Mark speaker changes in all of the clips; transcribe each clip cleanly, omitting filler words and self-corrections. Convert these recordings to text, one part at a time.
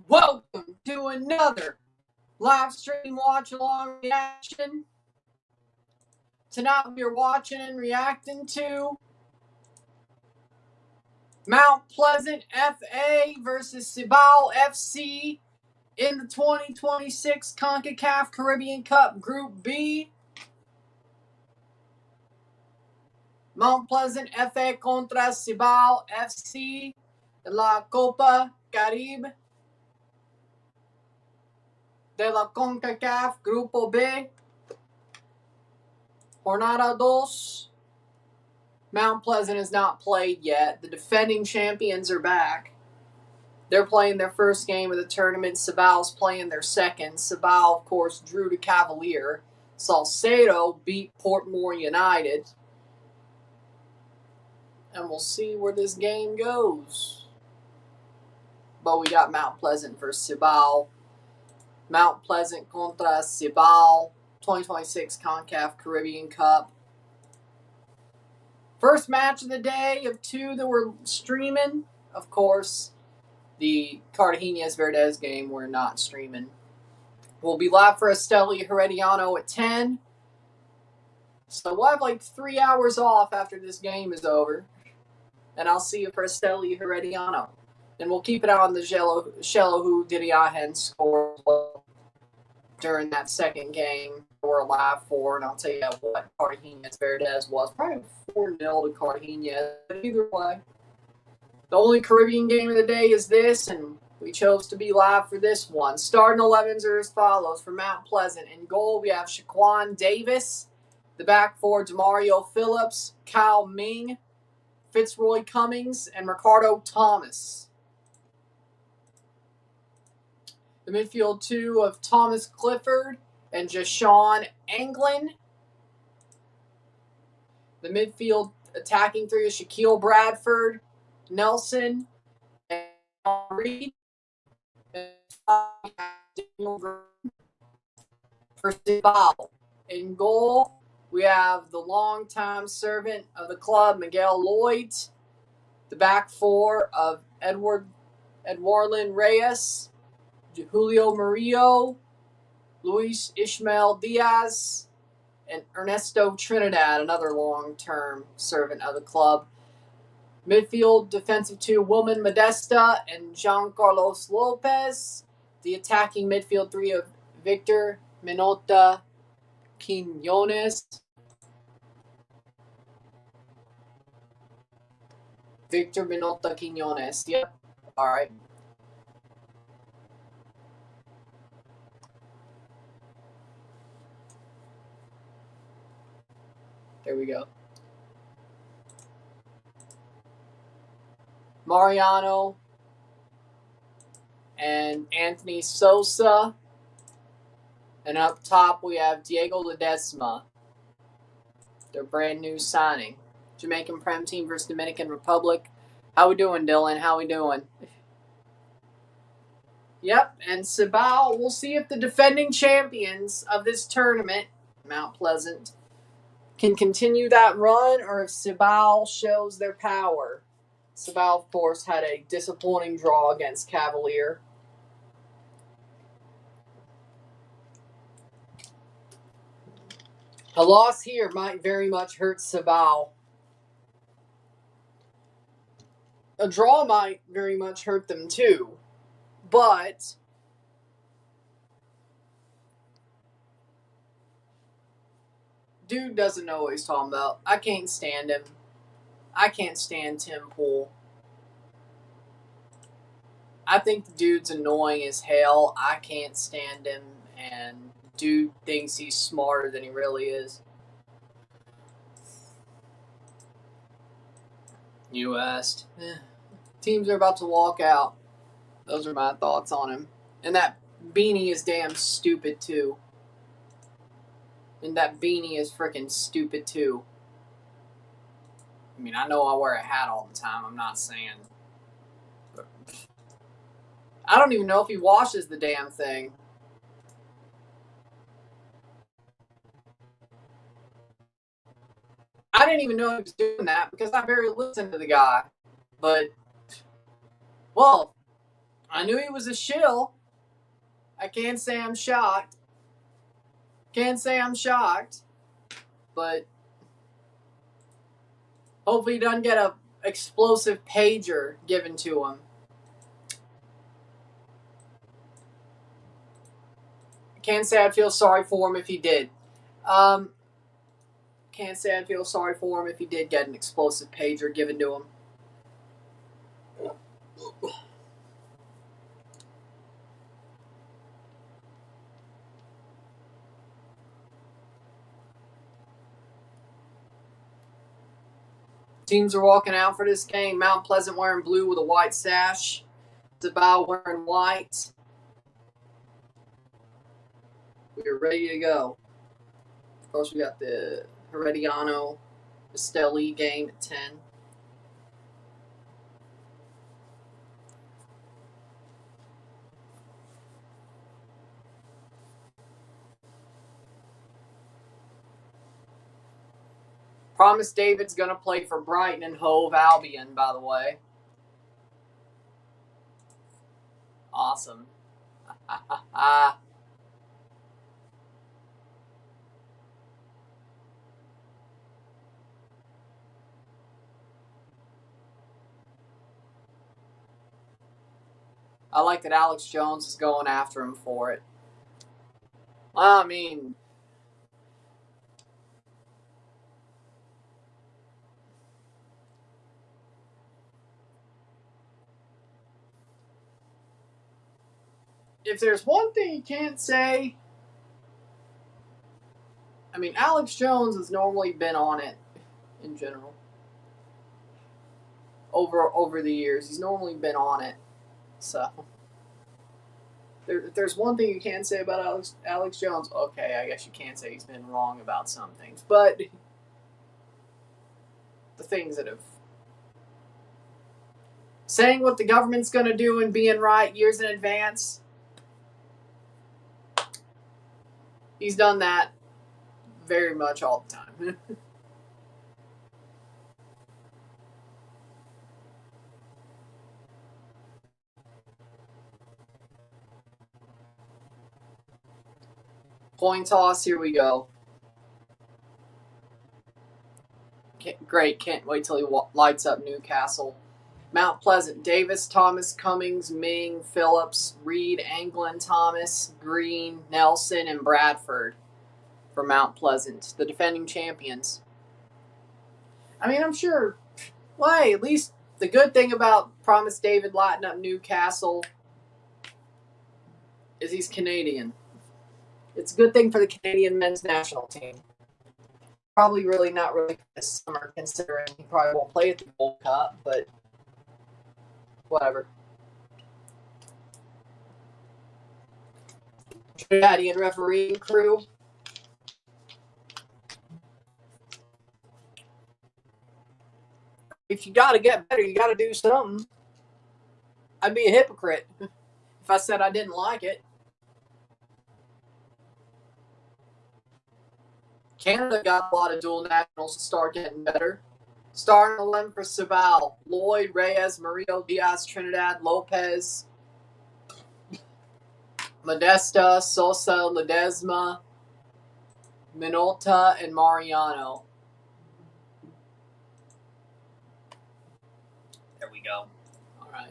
Speaker 1: Welcome to another live stream watch-along reaction. Tonight we are watching and reacting to Mount Pleasant FA versus Cibao FC in the 2026 CONCACAF Caribbean Cup Group B. Mount Pleasant FA contra Cibao FC de la Copa Caribe de la CONCACAF Grupo B. Jornada 2. Mount Pleasant has not played yet. The defending champions are back. They're playing their first game of the tournament. Cibao's playing their second. Cibao, of course, drew to Cavalier. Salcedo beat Portmore United. And we'll see where this game goes. But we got Mount Pleasant versus Cibao. Mount Pleasant contra Cibao. 2026 CONCACAF Caribbean Cup. First match of the day of two that we're streaming. Of course, the Cartagenas Verdes game we're not streaming. We'll be live for Esteli Herediano at 10. So we'll have like 3 hours off after this game is over. And I'll see you for Esteli Herediano. And we'll keep it on the Shelahu Diriahen score during that second game we're alive for, and I'll tell you what Cartagenas Verdes was. Probably 4-0 to Cartagenas, but either way. The only Caribbean game of the day is this, and we chose to be live for this one. Starting 11s are as follows for Mount Pleasant. In goal, we have Shaquan Davis. The back four, Demario Phillips, Kyle Ming, Fitzroy Cummings, and Ricardo Thomas. The midfield two of Thomas Clifford and Jashawn Anglin. The midfield attacking three is Shaquille Bradford, Nelson, and Reed. For Cibao. In goal, we have the longtime servant of the club, Miguel Lloyd. The back four of Edwarlin Reyes, Julio Murillo, Luis Ishmael Diaz, and Ernesto Trinidad, another long-term servant of the club. Midfield defensive two, Wilman Modesta and Jean Carlos Lopez. The attacking midfield three of Victor Minota Quinones. Victor Minota Quinones. Yep. All right. There we go. Mariano and Anthony Sosa. And up top we have Diego Ledesma. Their brand new signing. Jamaican Prem team versus Dominican Republic. How we doing, Dillon? How we doing? Yep, and Cibao, we'll see if the defending champions of this tournament, Mount Pleasant, can continue that run, or if Cibao shows their power. Cibao, of course, had a disappointing draw against Cavalier. A loss here might very much hurt Cibao. A draw might very much hurt them too. But dude doesn't know what he's talking about. I can't stand him. I can't stand Tim Pool. I think the dude's annoying as hell. I can't stand him, and dude thinks he's smarter than he really is. You asked. Teams are about to walk out. Those are my thoughts on him. And that beanie is damn stupid too. And that beanie is freaking stupid too. I mean, I know I wear a hat all the time. I'm not saying. But I don't even know if he washes the damn thing. I didn't even know he was doing that because I barely listened to the guy. But, well, I knew he was a shill. I can't say I'm shocked. Can't say I'm shocked. But hopefully he doesn't get a explosive pager given to him. Can't say I'd feel sorry for him if he did. Can't say I'd feel sorry for him if he did get an explosive pager given to him. Teams are walking out for this game. Mount Pleasant wearing blue with a white sash. Cibao wearing white. We are ready to go. Of course, we got the Herediano Esteli game at 10. Promise David's going to play for Brighton and Hove Albion, by the way. Awesome. I like that Alex Jones is going after him for it. I mean, if there's one thing you can't say, I mean, Alex Jones has normally been on it in general. Over the years, he's normally been on it. So, if there's one thing you can say about Alex Jones, okay, I guess you can't say he's been wrong about some things. But the things that have... Saying what the government's going to do and being right years in advance, he's done that very much all the time. Coin toss, here we go. Great, can't wait till he lights up Newcastle. Mount Pleasant, Davis, Thomas, Cummings, Ming, Phillips, Reed, Anglin, Thomas, Green, Nelson, and Bradford for Mount Pleasant, the defending champions. I mean, I'm sure, well, hey, at least the good thing about Promise David lighting up Newcastle is he's Canadian. It's a good thing for the Canadian men's national team. Probably really not really this summer, considering he probably won't play at the Gold Cup, but whatever. Trinidadian refereeing crew. If you got to get better, you got to do something. I'd be a hypocrite if I said I didn't like it. Canada got a lot of dual nationals to start getting better. Starting 11 for Cibao: Lloyd, Reyes, Murillo, Diaz, Trinidad, Lopez, Modesta, Sosa, Ledesma, Minolta, and Mariano. There we go. All right.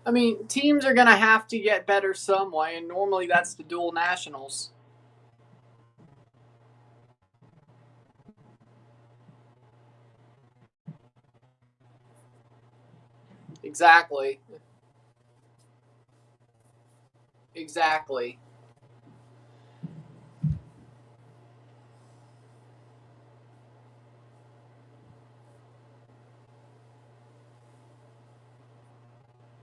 Speaker 1: I mean, teams are going to have to get better some way, and normally that's the dual nationals. Exactly. Exactly.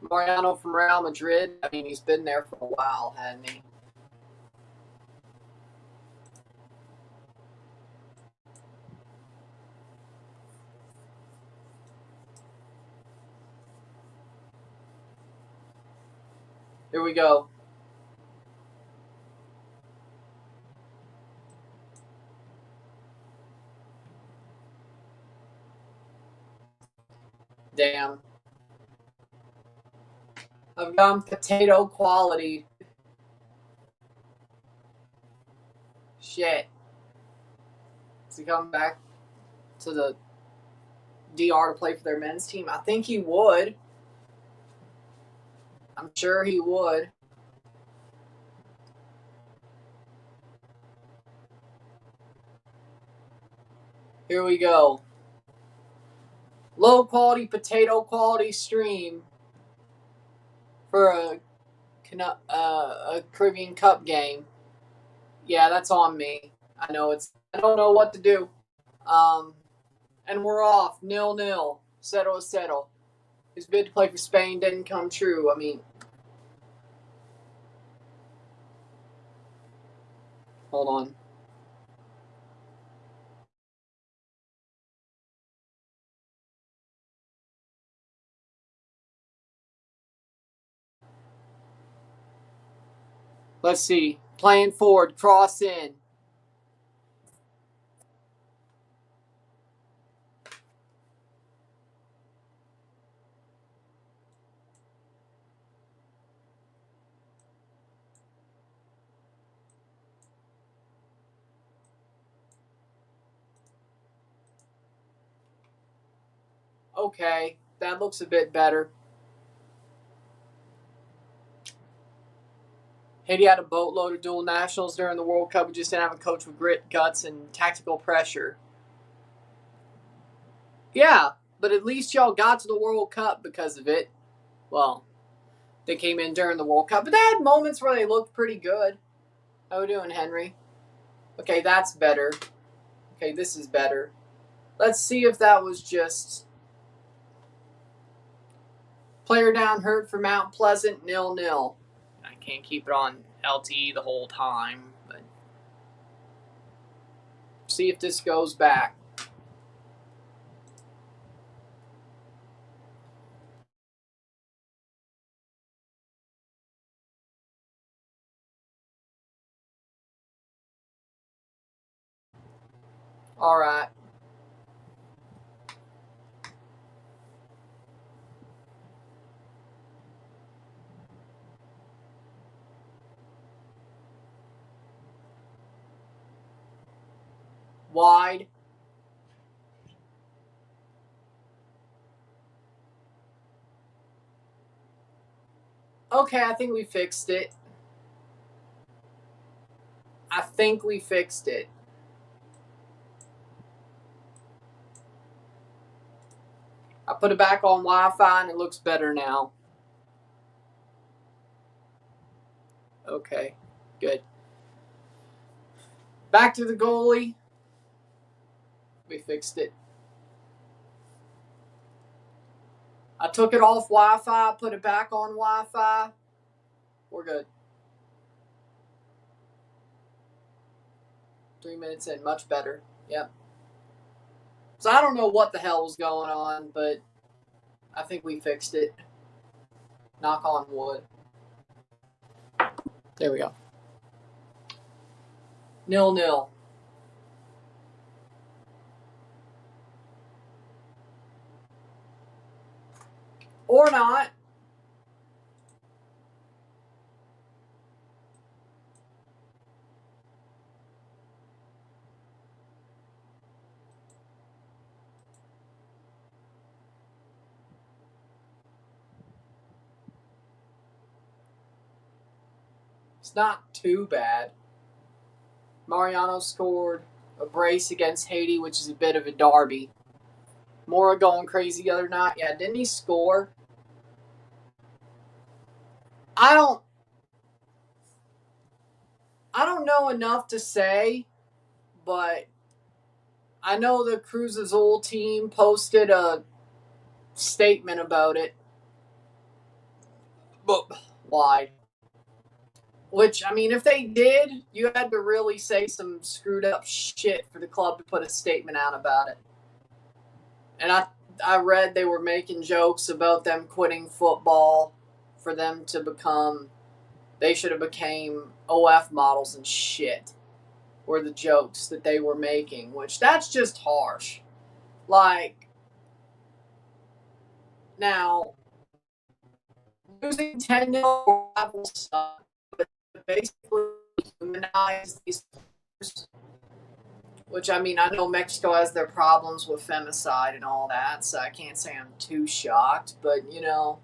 Speaker 1: Mariano from Real Madrid. I mean, he's been there for a while, hasn't he? Here we go. Damn. I've gone potato quality. Shit. Is he coming back to the DR to play for their men's team? I think he would. I'm sure he would. Here we go. Low quality potato quality stream for a Caribbean Cup game. Yeah, that's on me. I know I don't know what to do. And we're off 0-0. Settle. His bid to play for Spain didn't come true. I mean, hold on. Let's see. Playing forward, cross in. Okay, that looks a bit better. Haiti had a boatload of dual nationals during the World Cup. We just didn't have a coach with grit, guts, and tactical pressure. Yeah, but at least y'all got to the World Cup because of it. Well, they came in during the World Cup, but they had moments where they looked pretty good. How we doing, Henry? Okay, that's better. Okay, this is better. Let's see if that was just player down hurt for Mount Pleasant, 0-0. I can't keep it on LTE the whole time, but see if this goes back. All right. Wide. Okay, I think we fixed it. I put it back on Wi-Fi and it looks better now. Okay, good. Back to the goalie. We fixed it. I took it off Wi-Fi, put it back on Wi-Fi. We're good. 3 minutes in, much better. Yep. So I don't know what the hell was going on, but I think we fixed it. Knock on wood. There we go. 0-0. Or not. It's not too bad. Mariano scored a brace against Haiti, which is a bit of a derby. Mora going crazy the other night. Yeah, didn't he score? I don't know enough to say, but I know the Cruz Azul team posted a statement about it. But why? Which, I mean, if they did, you had to really say some screwed up shit for the club to put a statement out about it. And I read they were making jokes about them quitting football for them to become, they should have became OF models and shit, were the jokes that they were making, which that's just harsh. Like, now, losing 10-0 will suck, but basically humanize these players. Which, I mean, I know Mexico has their problems with femicide and all that, so I can't say I'm too shocked, but, you know.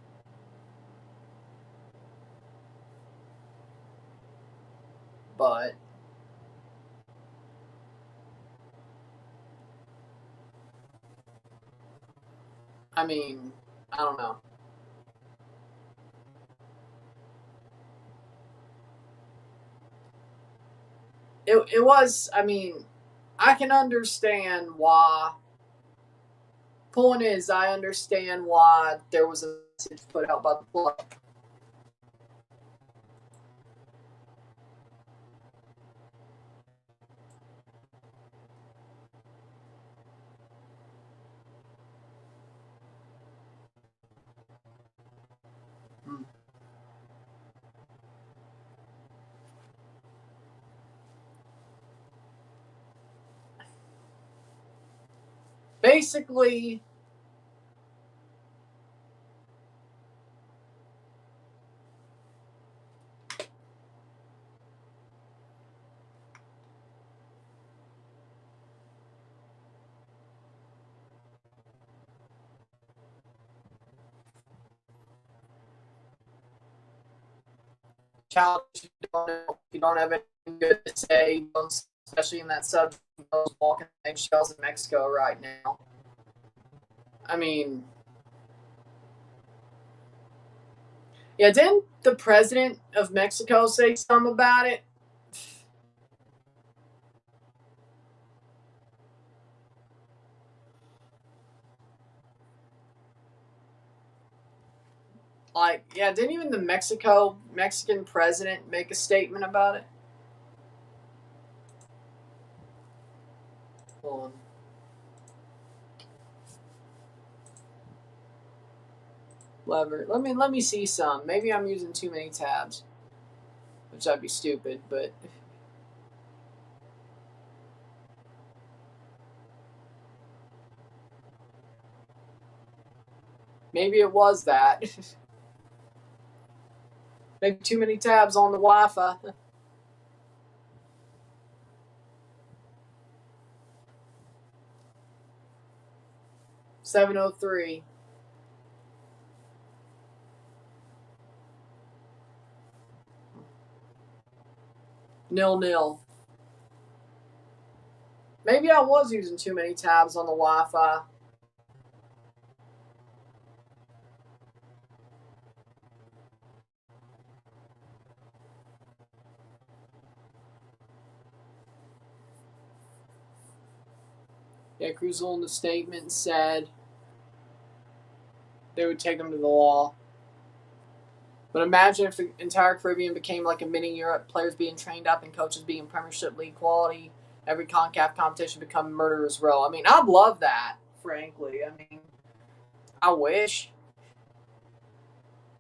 Speaker 1: But I mean, I don't know. It was, I mean, I can understand why. Point is, I understand why there was a message put out by the club. Basically, challenge, you don't have anything good to say, especially in that subject, walking eggshells in Mexico right now. I mean, yeah, didn't the president of Mexico say something about it? Like, yeah, didn't even the Mexican president make a statement about it? Hold on. Lever. Let me see some. Maybe I'm using too many tabs, which I'd be stupid, but maybe it was that. Maybe too many tabs on the Wi-Fi. 703. Nil. Maybe I was using too many tabs on the Wi-Fi. Yeah, Cruzell in the statement said they would take them to the law. But imagine if the entire Caribbean became like a mini Europe, players being trained up and coaches being Premiership League quality, every CONCACAF competition become murderer's row. I mean, I'd love that, frankly. I mean, I wish.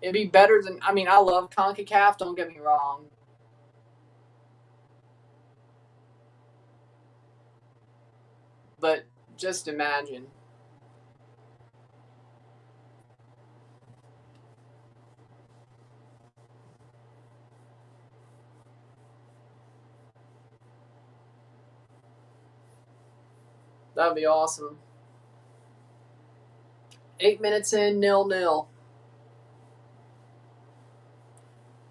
Speaker 1: It'd be better than, I mean, I love CONCACAF, don't get me wrong. But just imagine. That'd be awesome. 8 minutes in, 0-0.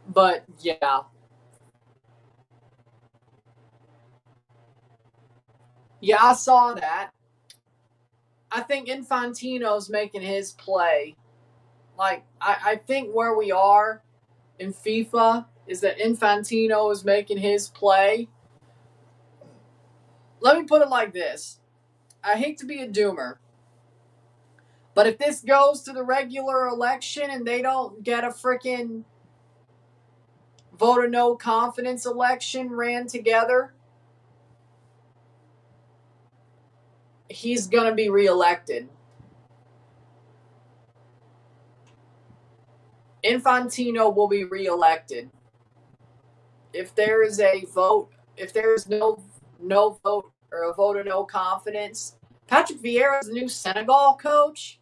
Speaker 1: But yeah. Yeah, I saw that. I think Infantino's making his play. Like, I think where we are in FIFA is that Infantino is making his play. Let me put it like this. I hate to be a doomer, but if this goes to the regular election and they don't get a freaking vote of no confidence election ran together, he's going to be reelected. Infantino will be reelected. If there is a vote, if there is no vote or a vote of no confidence, Patrick Vieira is the new Senegal coach.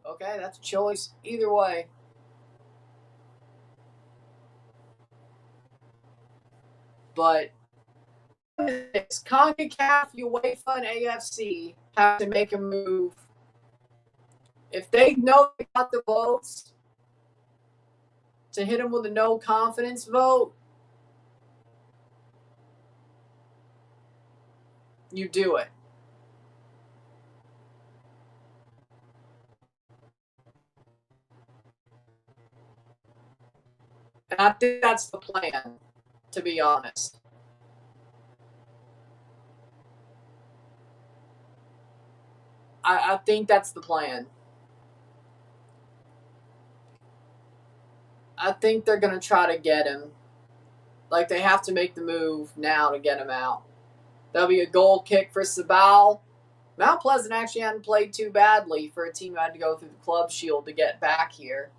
Speaker 1: Okay, that's a choice. Either way, But it's CONCACAF, UEFA, and AFC have to make a move. If they know they got the votes to hit them with a no confidence vote, you do it. And I think that's the plan, to be honest. I think that's the plan. I think they're going to try to get him. Like, they have to make the move now to get him out. That'll be a goal kick for Cibao. Mount Pleasant actually hadn't played too badly for a team who had to go through the Club Shield to get back here.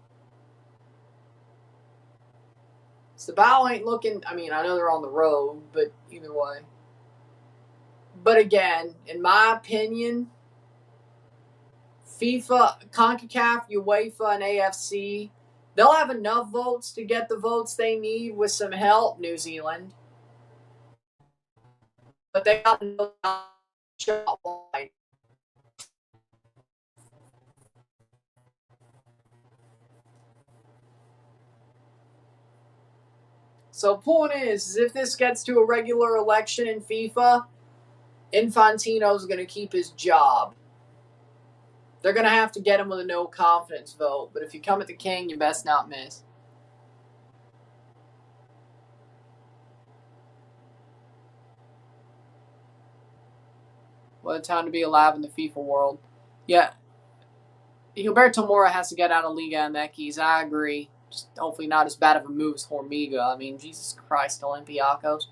Speaker 1: Cibao ain't looking, I mean, I know they're on the road, but either way. But again, in my opinion, FIFA, CONCACAF, UEFA, and AFC, they'll have enough votes to get the votes they need with some help, New Zealand. But they got no shot wide. So point is if this gets to a regular election in FIFA, Infantino's going to keep his job. They're going to have to get him with a no confidence vote. But if you come at the king, you best not miss. What a time to be alive in the FIFA world. Yeah, Gilberto Mora has to get out of Liga MX. I agree. Just hopefully not as bad of a move as Hormiga. I mean, Jesus Christ, Olympiacos.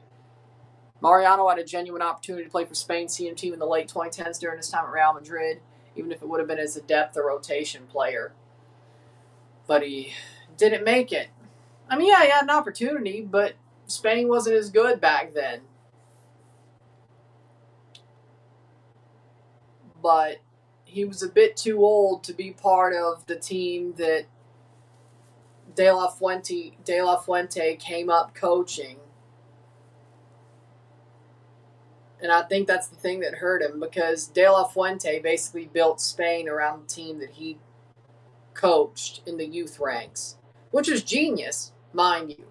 Speaker 1: Mariano had a genuine opportunity to play for Spain's CM team in the late 2010s during his time at Real Madrid, even if it would have been as a depth or rotation player. But he didn't make it. I mean, yeah, he had an opportunity, but Spain wasn't as good back then. But he was a bit too old to be part of the team that De La Fuente came up coaching. And I think that's the thing that hurt him because De La Fuente basically built Spain around the team that he coached in the youth ranks, which is genius, mind you.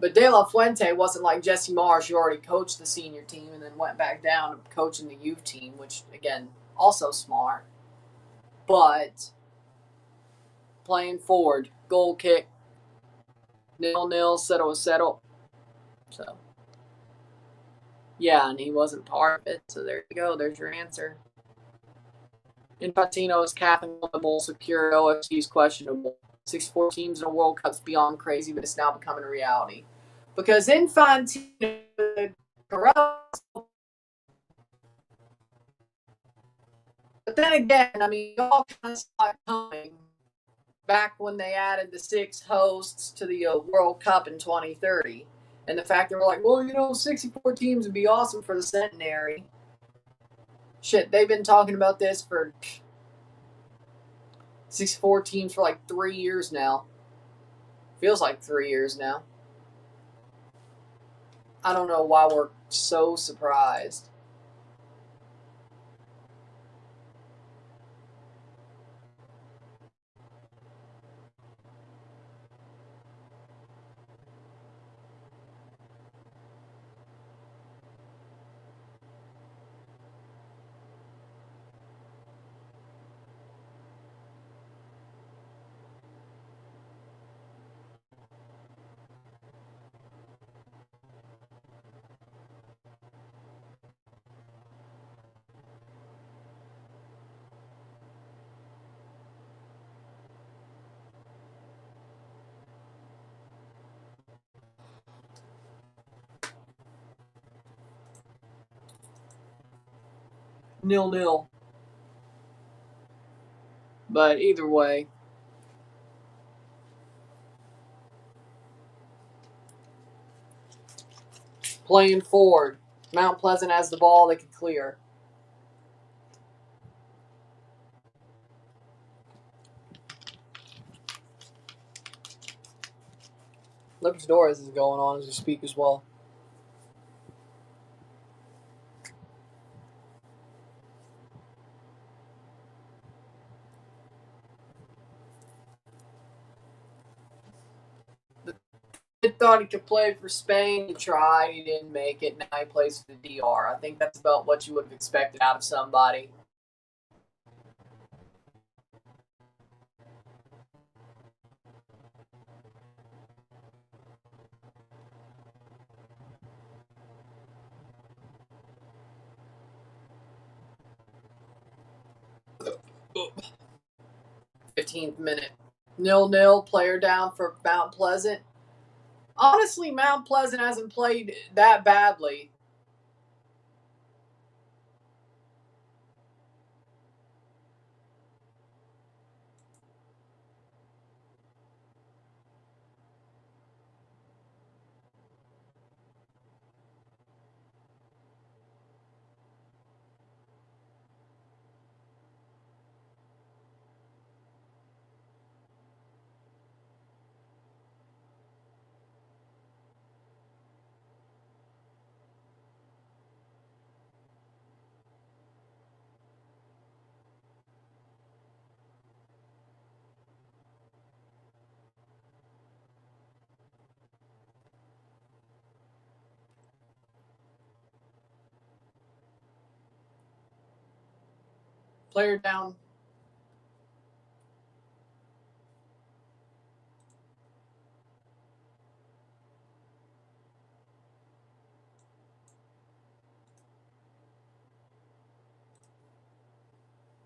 Speaker 1: But De La Fuente wasn't like Jesse Marsh, who already coached the senior team and then went back down to coaching the youth team, which, again, also smart. But playing forward, goal kick, 0-0, settle. So, yeah, and he wasn't part of it. So there you go. There's your answer. Infantino is capping on the bowl secure. OFC is questionable. 64 teams in a World Cup's beyond crazy, but it's now becoming a reality. Because Infantino, but then again, I mean, all kind of saw it coming back when they added the 6 hosts to the World Cup in 2030. And the fact they were like, well, 64 teams would be awesome for the centenary. Shit, they've been talking about this for 64 teams for like 3 years now. Feels like 3 years now. I don't know why we're so surprised. Nil. But either way, playing forward. Mount Pleasant has the ball. They could clear. Libertadores is going on as we speak as well. He thought he could play for Spain. He tried. He didn't make it. Now he plays for the DR. I think that's about what you would have expected out of somebody. Oh. 15th minute. 0-0. Player down for Mount Pleasant. Honestly, Mount Pleasant hasn't played that badly. Player down.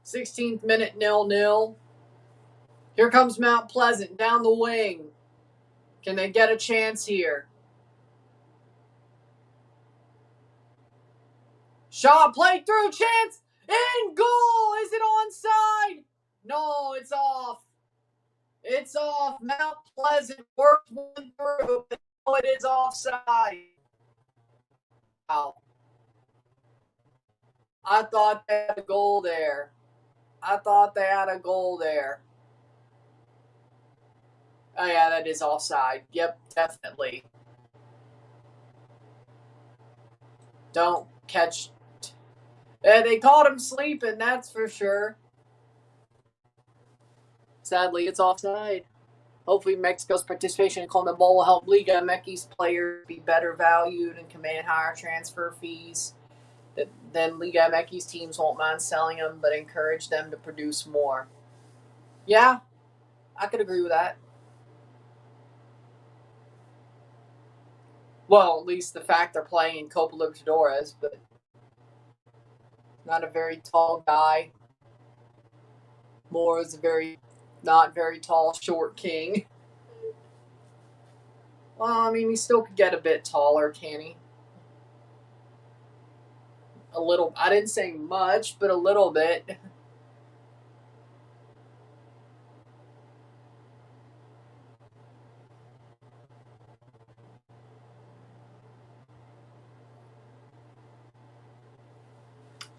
Speaker 1: '16th minute, 0-0. Here comes Mount Pleasant down the wing. Can they get a chance here? Shot played through, chance, in goal! Is it onside? No, it's off. It's off. Mount Pleasant worked one through, but no, it is offside. Wow. I thought they had a goal there. Oh, yeah, that is offside. Yep, definitely. Don't catch. They caught him sleeping, that's for sure. Sadly, it's offside. Hopefully, Mexico's participation in CONMEBOL will help Liga MX's players be better valued and command higher transfer fees. Then Liga MX's teams won't mind selling them, but encourage them to produce more. Yeah, I could agree with that. Well, at least the fact they're playing in Copa Libertadores, but not a very tall guy. Moore is a not very tall, short king. Well, I mean, he still could get a bit taller, can he? A little. I didn't say much, but a little bit.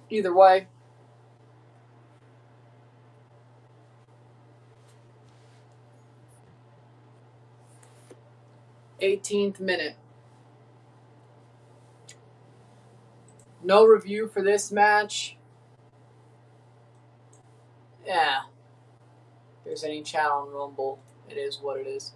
Speaker 1: Either way. 18th minute. No review for this match. Yeah. If there's any chat on Rumble, it is what it is.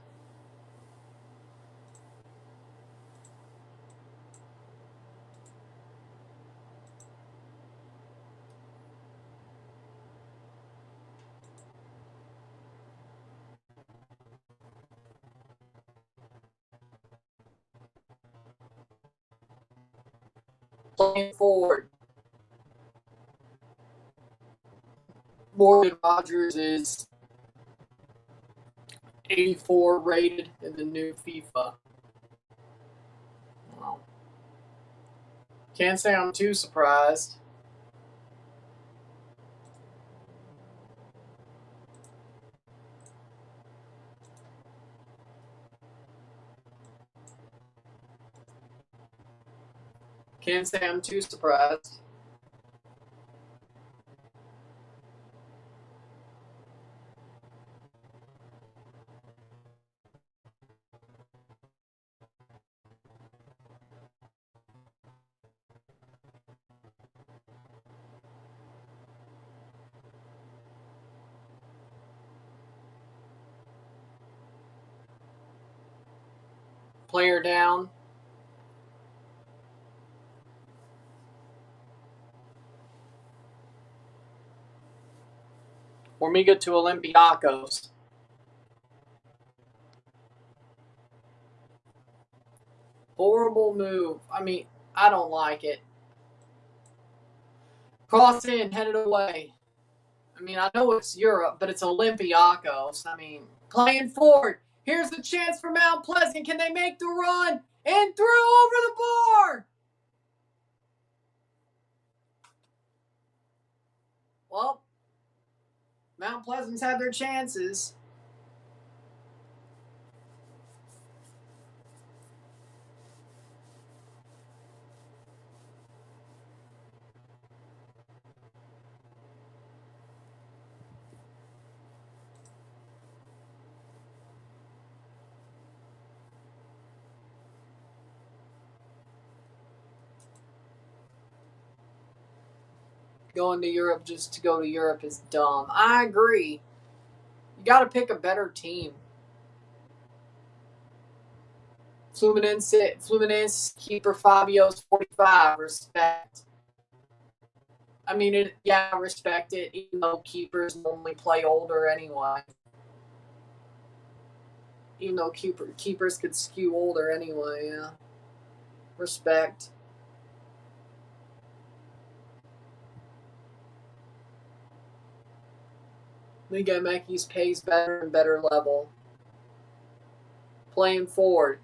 Speaker 1: Playing forward. Morgan Rogers is 84 rated in the new FIFA. Wow. Can't say I'm too surprised. Can't say I'm too surprised. Player down. Formiga to Olympiacos. Horrible move. I mean, I don't like it. Cross in, headed away. I mean, I know it's Europe, but it's Olympiacos. I mean, playing forward. Here's the chance for Mount Pleasant. Can they make the run? And through over the bar. Well, Mount Pleasant's had their chances. Going to Europe just to go to Europe is dumb. I agree. You got to pick a better team. Fluminense keeper Fabio's 45. Respect. I mean, I respect it, even though keepers normally play older anyway. Even though keepers could skew older anyway, yeah. Respect. Liga MX pays better and better level. Playing forward.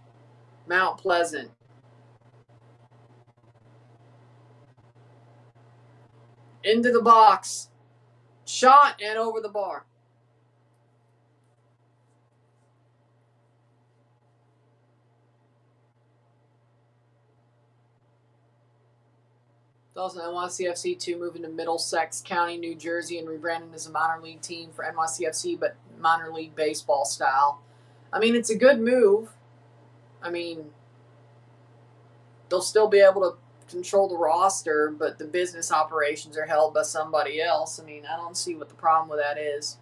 Speaker 1: Mount Pleasant. Into the box. Shot and over the bar. Also, NYCFC2 moving to Middlesex County, New Jersey, and rebranding as a minor league team for NYCFC, but minor league baseball style. I mean, it's a good move. I mean, they'll still be able to control the roster, but the business operations are held by somebody else. I mean, I don't see what the problem with that is.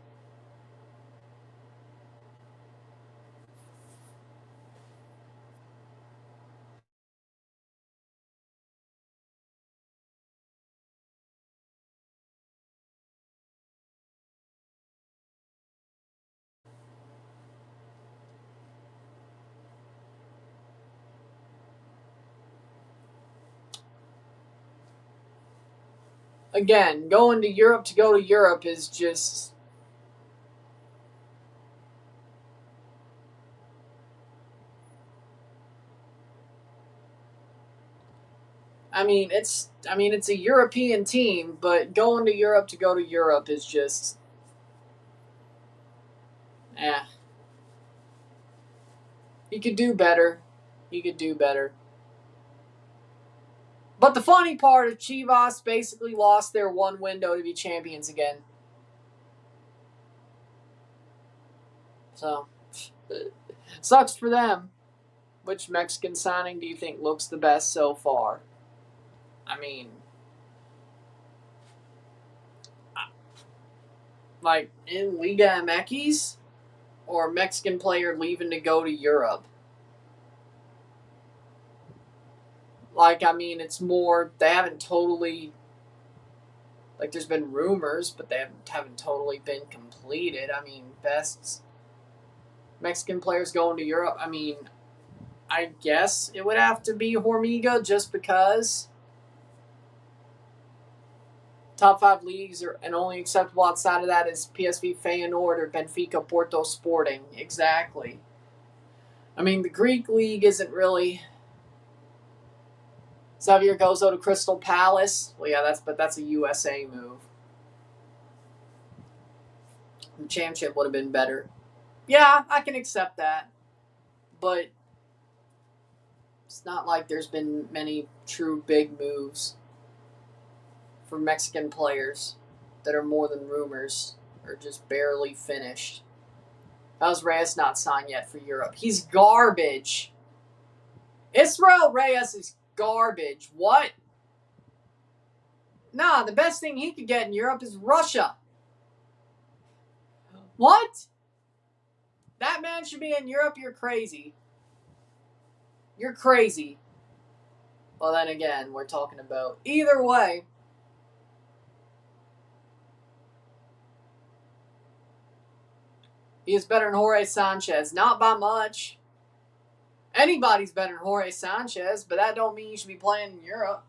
Speaker 1: Again, going to Europe to go to Europe is just... I mean, it's a European team, but going to Europe to go to Europe is just... He could do better. But the funny part is Chivas basically lost their one window to be champions again. So, sucks for them. Which Mexican signing do you think looks the best so far? I mean, like in Liga MX or Mexican player leaving to go to Europe? Like, I mean, it's more, they haven't totally, like, there's been rumors, but they haven't totally been completed. I mean, best Mexican players going to Europe. I mean, I guess it would have to be Formiga just because top 5 leagues are, and only acceptable outside of that is PSV Feyenoord or Benfica Porto Sporting. Exactly. I mean, the Greek league isn't really... Xavier Gozo to Crystal Palace. Well, yeah, that's a USA move. The championship would have been better. Yeah, I can accept that. But it's not like there's been many true big moves for Mexican players that are more than rumors or just barely finished. How's Reyes not signed yet for Europe? He's garbage. Israel Reyes is garbage. What? Nah, the best thing he could get in Europe is Russia. What? That man should be in Europe? You're crazy. You're crazy. Well, then again, we're talking about either way. He is better than Jorge Sanchez. Not by much. Anybody's better than Jorge Sanchez, but that don't mean you should be playing in Europe.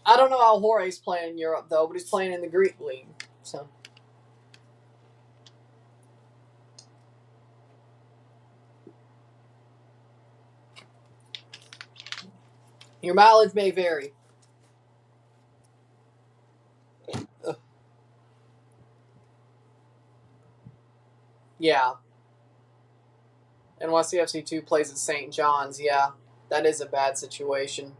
Speaker 1: I don't know how Jorge's playing in Europe, though, but he's playing in the Greek league. So your mileage may vary. Yeah. NYCFC 2 plays at St. John's. Yeah, that is a bad situation.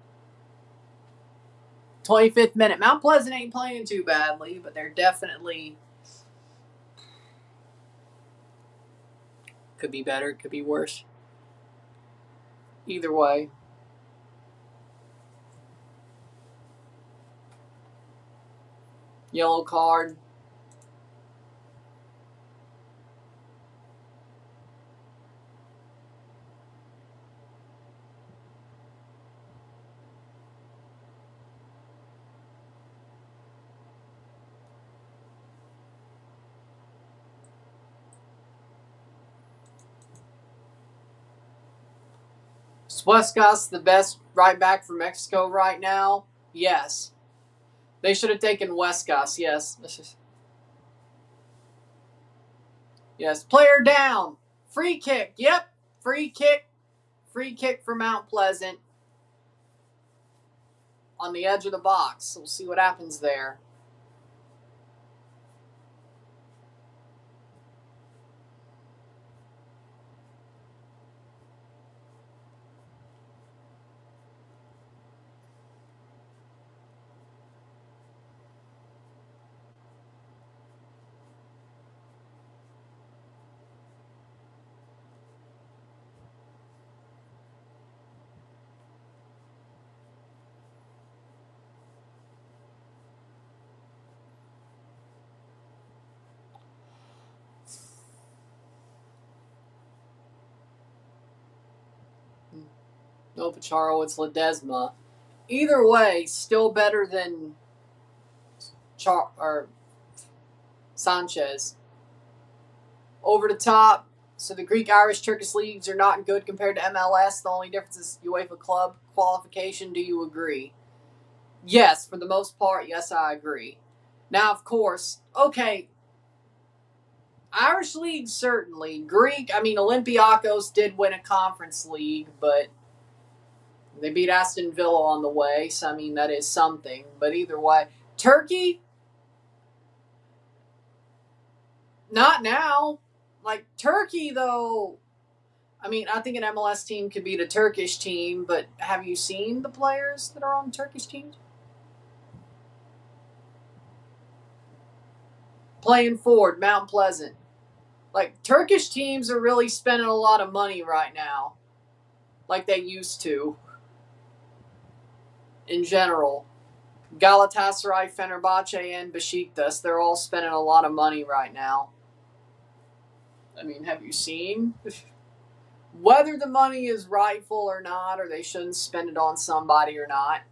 Speaker 1: 25th minute. Mount Pleasant ain't playing too badly, but they're definitely... Could be better, could be worse. Either way. Yellow card. Huescas the best right back for Mexico right now? Yes. They should have taken Huescas, yes. Yes. Player down. Free kick. Yep. Free kick. Free kick for Mount Pleasant. On the edge of the box. We'll see what happens there. No Pacharo, it's Ledesma. Either way, still better than Sanchez. Over the top. So the Greek, Irish, Turkish leagues are not good compared to MLS. The only difference is UEFA club qualification. Do you agree? Yes, for the most part, yes, I agree. Now, of course, okay, Irish league, certainly. Greek, I mean, Olympiacos did win a conference league, but they beat Aston Villa on the way, so, I mean, that is something. But either way, Turkey, not now. Like, Turkey, though, I mean, I think an MLS team could beat a Turkish team, but have you seen the players that are on Turkish teams? Playing forward, Mount Pleasant. Like, Turkish teams are really spending a lot of money right now. Like they used to. In general. Galatasaray, Fenerbahce, and Besiktas, they're all spending a lot of money right now. I mean, have you seen? Whether the money is rightful or not, or they shouldn't spend it on somebody or not.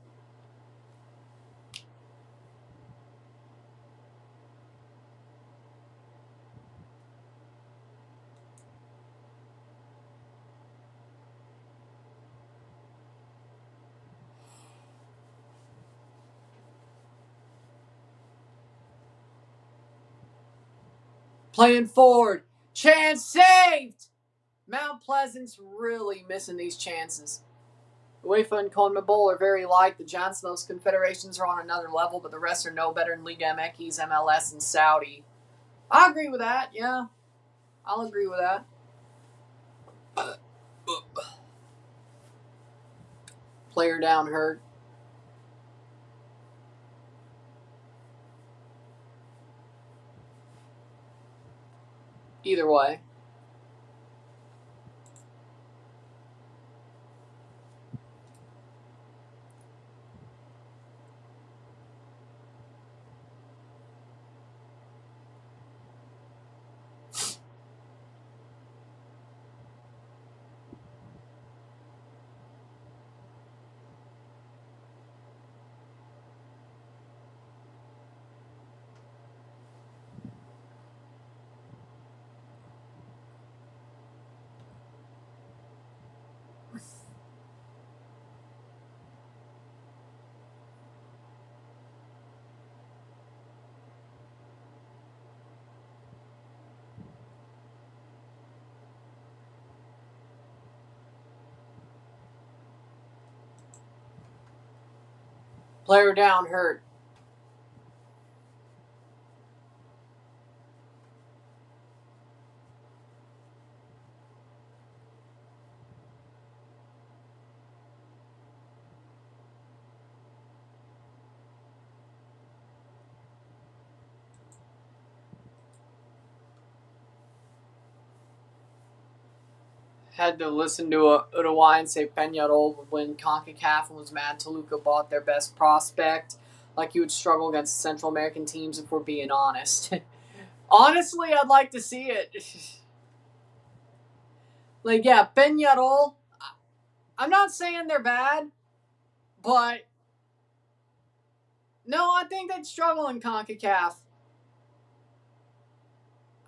Speaker 1: Playing forward. Chance saved! Mount Pleasant's really missing these chances. UEFA and CONMEBOL are very light. The Johnson's confederations are on another level, but the rest are no better than Liga MX, MLS, and Saudi. I agree with that, yeah. I'll agree with that. Player down hurt. Either way. Player down, hurt. Had to listen to Uruguayan say Peñarol would win CONCACAF and was mad Toluca bought their best prospect. Like he would struggle against Central American teams if we're being honest. Honestly, I'd like to see it. Like, yeah, Peñarol, I'm not saying they're bad, but no, I think they'd struggle in CONCACAF.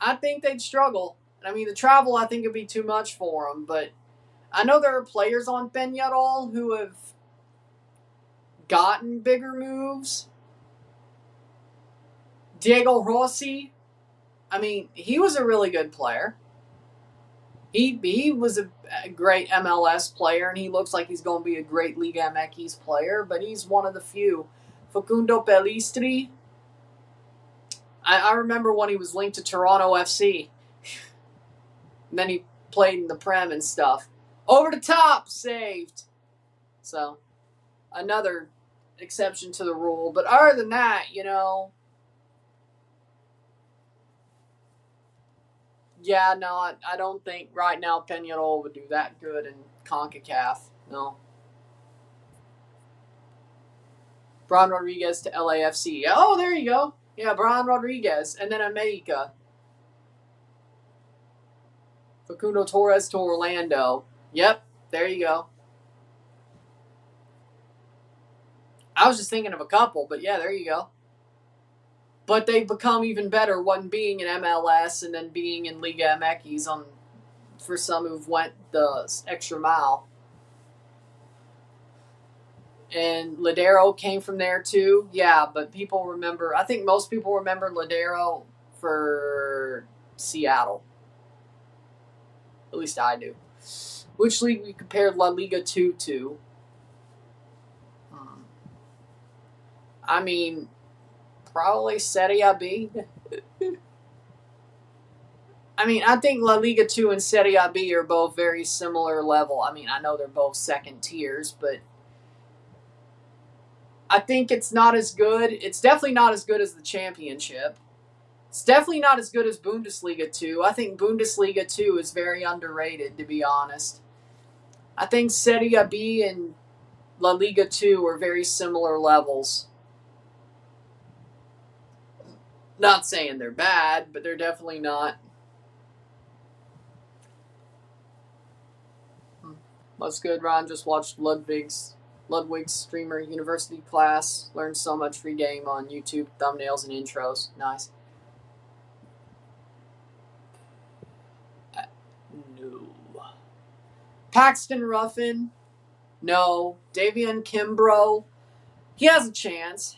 Speaker 1: I think they'd struggle. I mean, the travel I think would be too much for them, but I know there are players on Peñarol who have gotten bigger moves. Diego Rossi, I mean, he was a really good player. He was a great MLS player, and he looks like he's going to be a great Liga MX player, but he's one of the few. Facundo Pelistri, I remember when he was linked to Toronto FC. And then he played in the Prem and stuff. Over the top, saved. So, another exception to the rule. But other than that, yeah, no, I don't think right now Peñarol would do that good in CONCACAF. No. Brian Rodriguez to LAFC. Oh, there you go. Yeah, Brian Rodriguez. And then America. Facundo Torres to Orlando. Yep, there you go. I was just thinking of a couple, but yeah, there you go. But they've become even better, one being in MLS and then being in Liga MX for some who've went the extra mile. And Ladero came from there too. Yeah, but people remember, I think most people remember Ladero for Seattle. At least I do. Which league we compared La Liga 2 to? I mean, probably Serie B. I mean, I think La Liga 2 and Serie B are both very similar level. I mean, I know they're both second tiers, but I think it's not as good. It's definitely not as good as the Championship. It's definitely not as good as Bundesliga 2. I think Bundesliga 2 is very underrated, to be honest. I think Serie B and La Liga 2 are very similar levels. Not saying they're bad, but they're definitely not. What's good, Ron? Just watched Ludwig's streamer university class. Learned so much free game on YouTube, thumbnails and intros. Nice. No. Paxton Ruffin. No. Davion Kimbrough. He has a chance.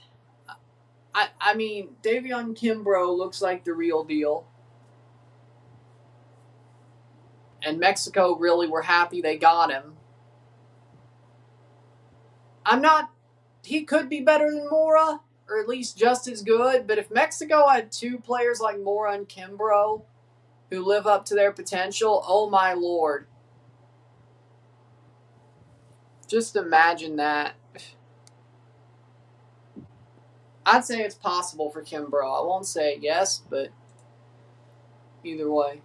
Speaker 1: I mean, Davion Kimbrough looks like the real deal. And Mexico really were happy they got him. He could be better than Mora, or at least just as good, but if Mexico had two players like Mora and Kimbrough who live up to their potential, oh my lord. Just imagine that. I'd say it's possible for Kimbrough. I won't say yes, but either way.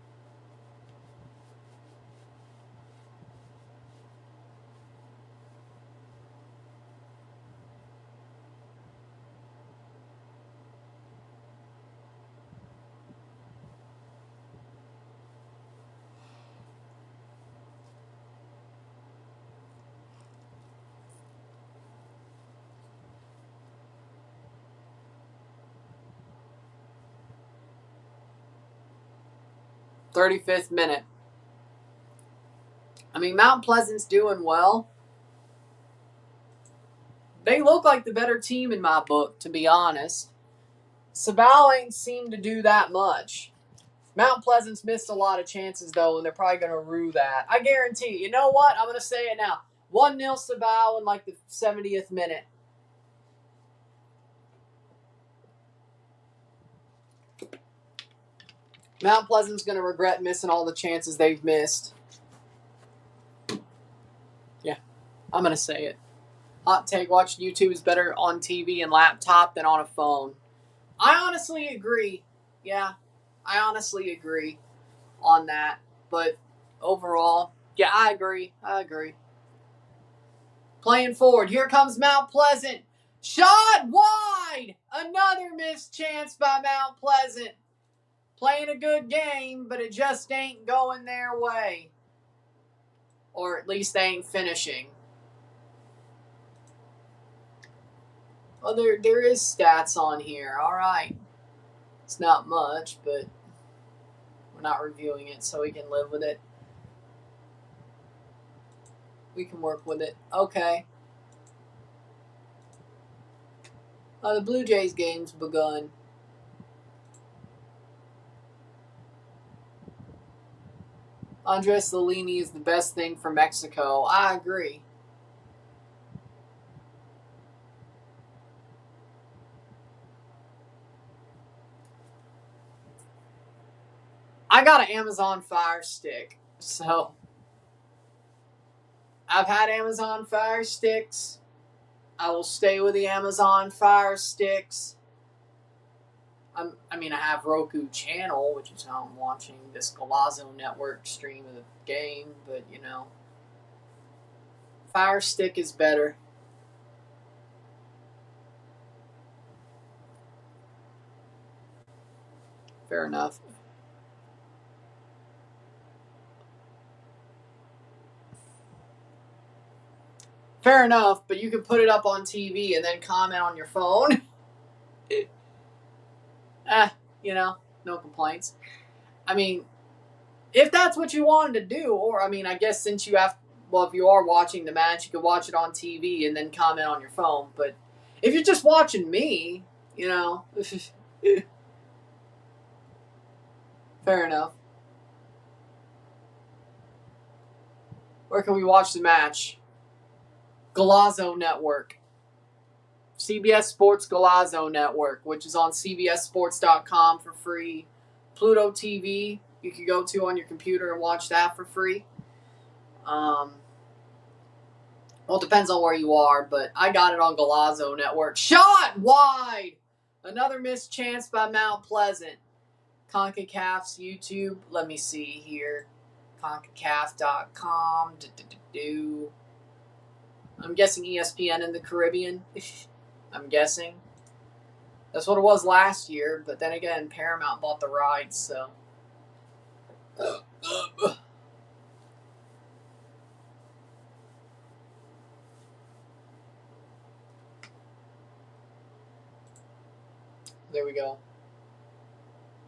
Speaker 1: "35th minute. I mean, Mount Pleasant's doing well. They look like the better team in my book, to be honest. Cibao ain't seemed to do that much. Mount Pleasant's missed a lot of chances, though, and they're probably going to rue that. I guarantee. You know what? I'm going to say it now. 1-0 Cibao in like the 70th minute. Mount Pleasant's going to regret missing all the chances they've missed. Yeah, I'm going to say it. Hot take, watching YouTube is better on TV and laptop than on a phone. I honestly agree. Yeah, I honestly agree on that. But overall, yeah, I agree. Playing forward, here comes Mount Pleasant. Shot wide! Another missed chance by Mount Pleasant. Playing a good game, but it just ain't going their way. Or at least they ain't finishing. Well, there is stats on here. All right. It's not much, but we're not reviewing it, so we can live with it. We can work with it. Okay. The Blue Jays game's begun. Andres Lilini is the best thing for Mexico. I agree. I got an Amazon Fire Stick, so I've had Amazon Fire Sticks. I will stay with the Amazon Fire Sticks. I have Roku channel, which is how I'm watching this Golazo Network stream of the game, but, Fire Stick is better. Fair enough. Fair enough, but you can put it up on TV and then comment on your phone. No complaints. If that's what you wanted to do, or, I guess since you have, if you are watching the match, you could watch it on TV and then comment on your phone. But if you're just watching me, fair enough. Where can we watch the match? Golazo Network. CBS Sports Golazo Network, which is on cbssports.com for free. Pluto TV, you can go to on your computer and watch that for free. Well, it depends on where you are, but I got it on Golazo Network. Shot wide! Another missed chance by Mount Pleasant. CONCACAF's YouTube. Let me see here. CONCACAF.com. I'm guessing ESPN in the Caribbean. I'm guessing. That's what it was last year, but then again, Paramount bought the rights, so. There we go.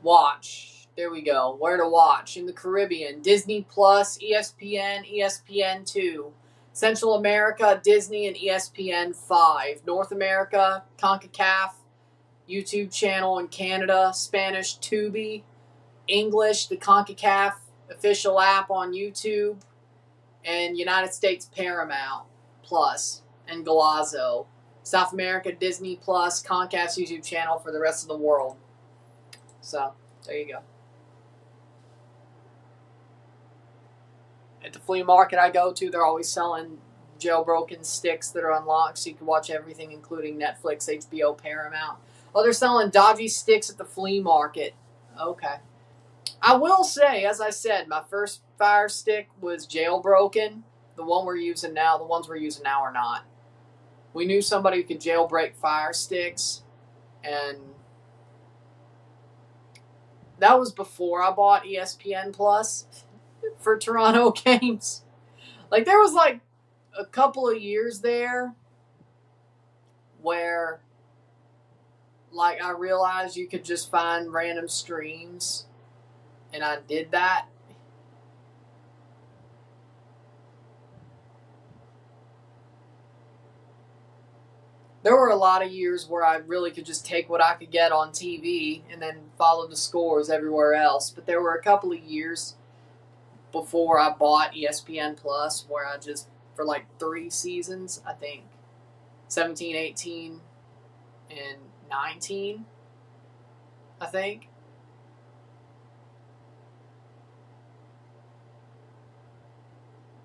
Speaker 1: Watch. There we go. Where to watch? In the Caribbean. Disney Plus, ESPN, ESPN2. Central America, Disney and ESPN 5. North America, CONCACAF, YouTube channel in Canada, Spanish Tubi, English, the CONCACAF official app on YouTube, and United States Paramount Plus and Golazo. South America, Disney Plus, CONCACAF's YouTube channel for the rest of the world. So, there you go. At the flea market I go to, they're always selling jailbroken sticks that are unlocked, so you can watch everything, including Netflix, HBO, Paramount. Oh, they're selling dodgy sticks at the flea market. Okay. I will say, as I said, my first Fire Stick was jailbroken. The one we're using now, the ones we're using now are not. We knew somebody who could jailbreak Fire Sticks, and that was before I bought ESPN Plus for Toronto games. There was a couple of years there where I realized you could just find random streams, and I did that. There were a lot of years where I really could just take what I could get on TV and then follow the scores everywhere else. But there were a couple of years before I bought ESPN Plus where I just, for 3 seasons, I think, 17, 18, and 19, I think,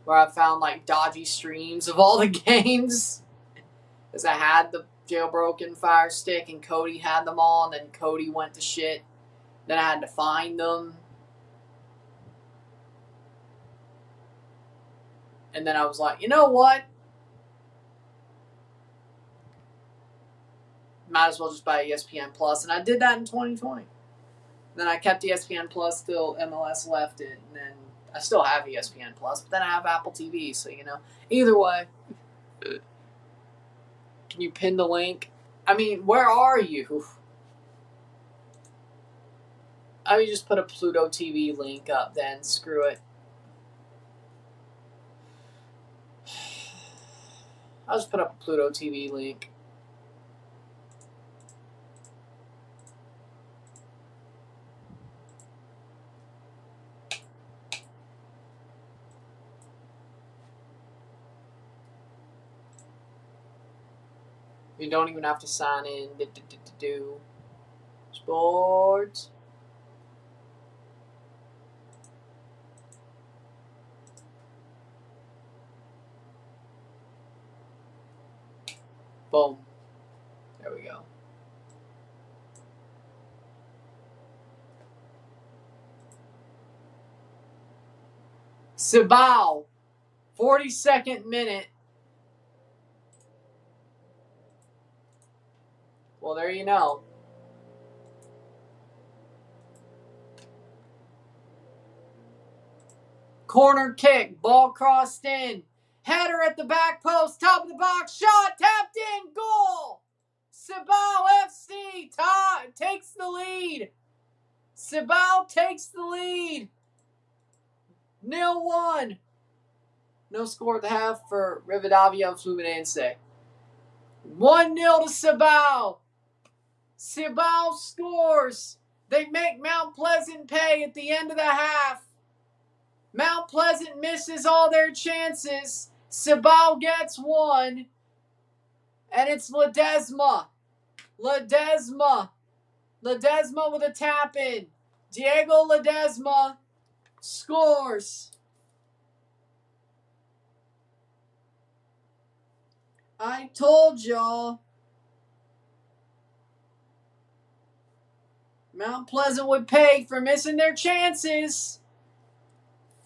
Speaker 1: where I found like dodgy streams of all the games. Because I had the jailbroken Fire Stick and Cody had them all, and then Cody went to shit. Then I had to find them. And then I was like, you know what? Might as well just buy ESPN Plus. And I did that in 2020. Then I kept ESPN Plus till MLS left it. And then I still have ESPN Plus, but then I have Apple TV. So, either way. Can you pin the link? I mean, where are you? I mean, just put a Pluto TV link up then. Screw it. I'll just put up a Pluto TV link. You don't even have to sign in. Sports. Boom. There we go. Cibao. 42nd minute. Well, there you know. Corner kick. Ball crossed in. Header at the back post. Top of the box. Shot. Tapped in. Goal. Cibao FC takes the lead. Cibao takes the lead. 0-1. No score at the half for Rivadavia Fluminense. 1-0 to Cibao. Cibao scores. They make Mount Pleasant pay at the end of the half. Mount Pleasant misses all their chances. Cibao gets one. And it's Ledesma. Ledesma with a tap in. Diego Ledesma scores. I told y'all. Mount Pleasant would pay for missing their chances.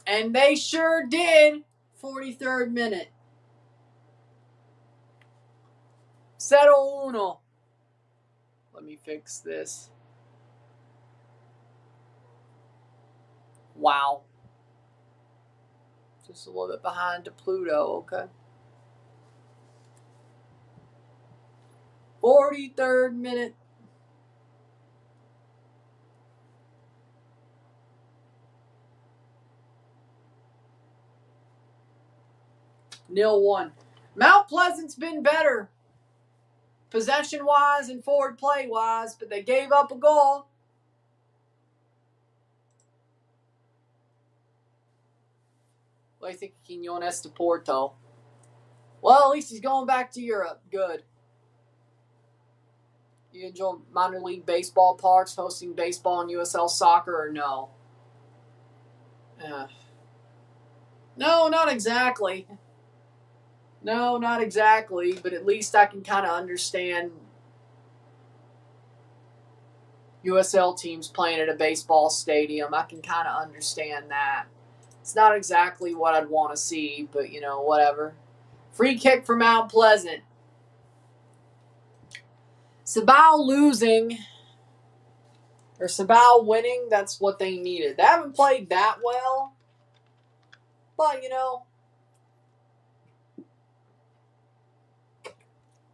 Speaker 1: And they sure did. 43rd minute. 0-1. Let me fix this. Wow. Just a little bit behind to Pluto, okay. 43rd minute. Nil 1. Mount Pleasant's been better possession-wise and forward play-wise, but they gave up a goal. What do you think of Quinones to Porto? Well, at least he's going back to Europe. Good. You enjoy minor league baseball parks, hosting baseball and USL soccer, or no? No, not exactly. No, not exactly, but at least I can kind of understand USL teams playing at a baseball stadium. I can kind of understand that. It's not exactly what I'd want to see, but, whatever. Free kick for Mount Pleasant. Cibao losing, or Cibao winning, that's what they needed. They haven't played that well, but,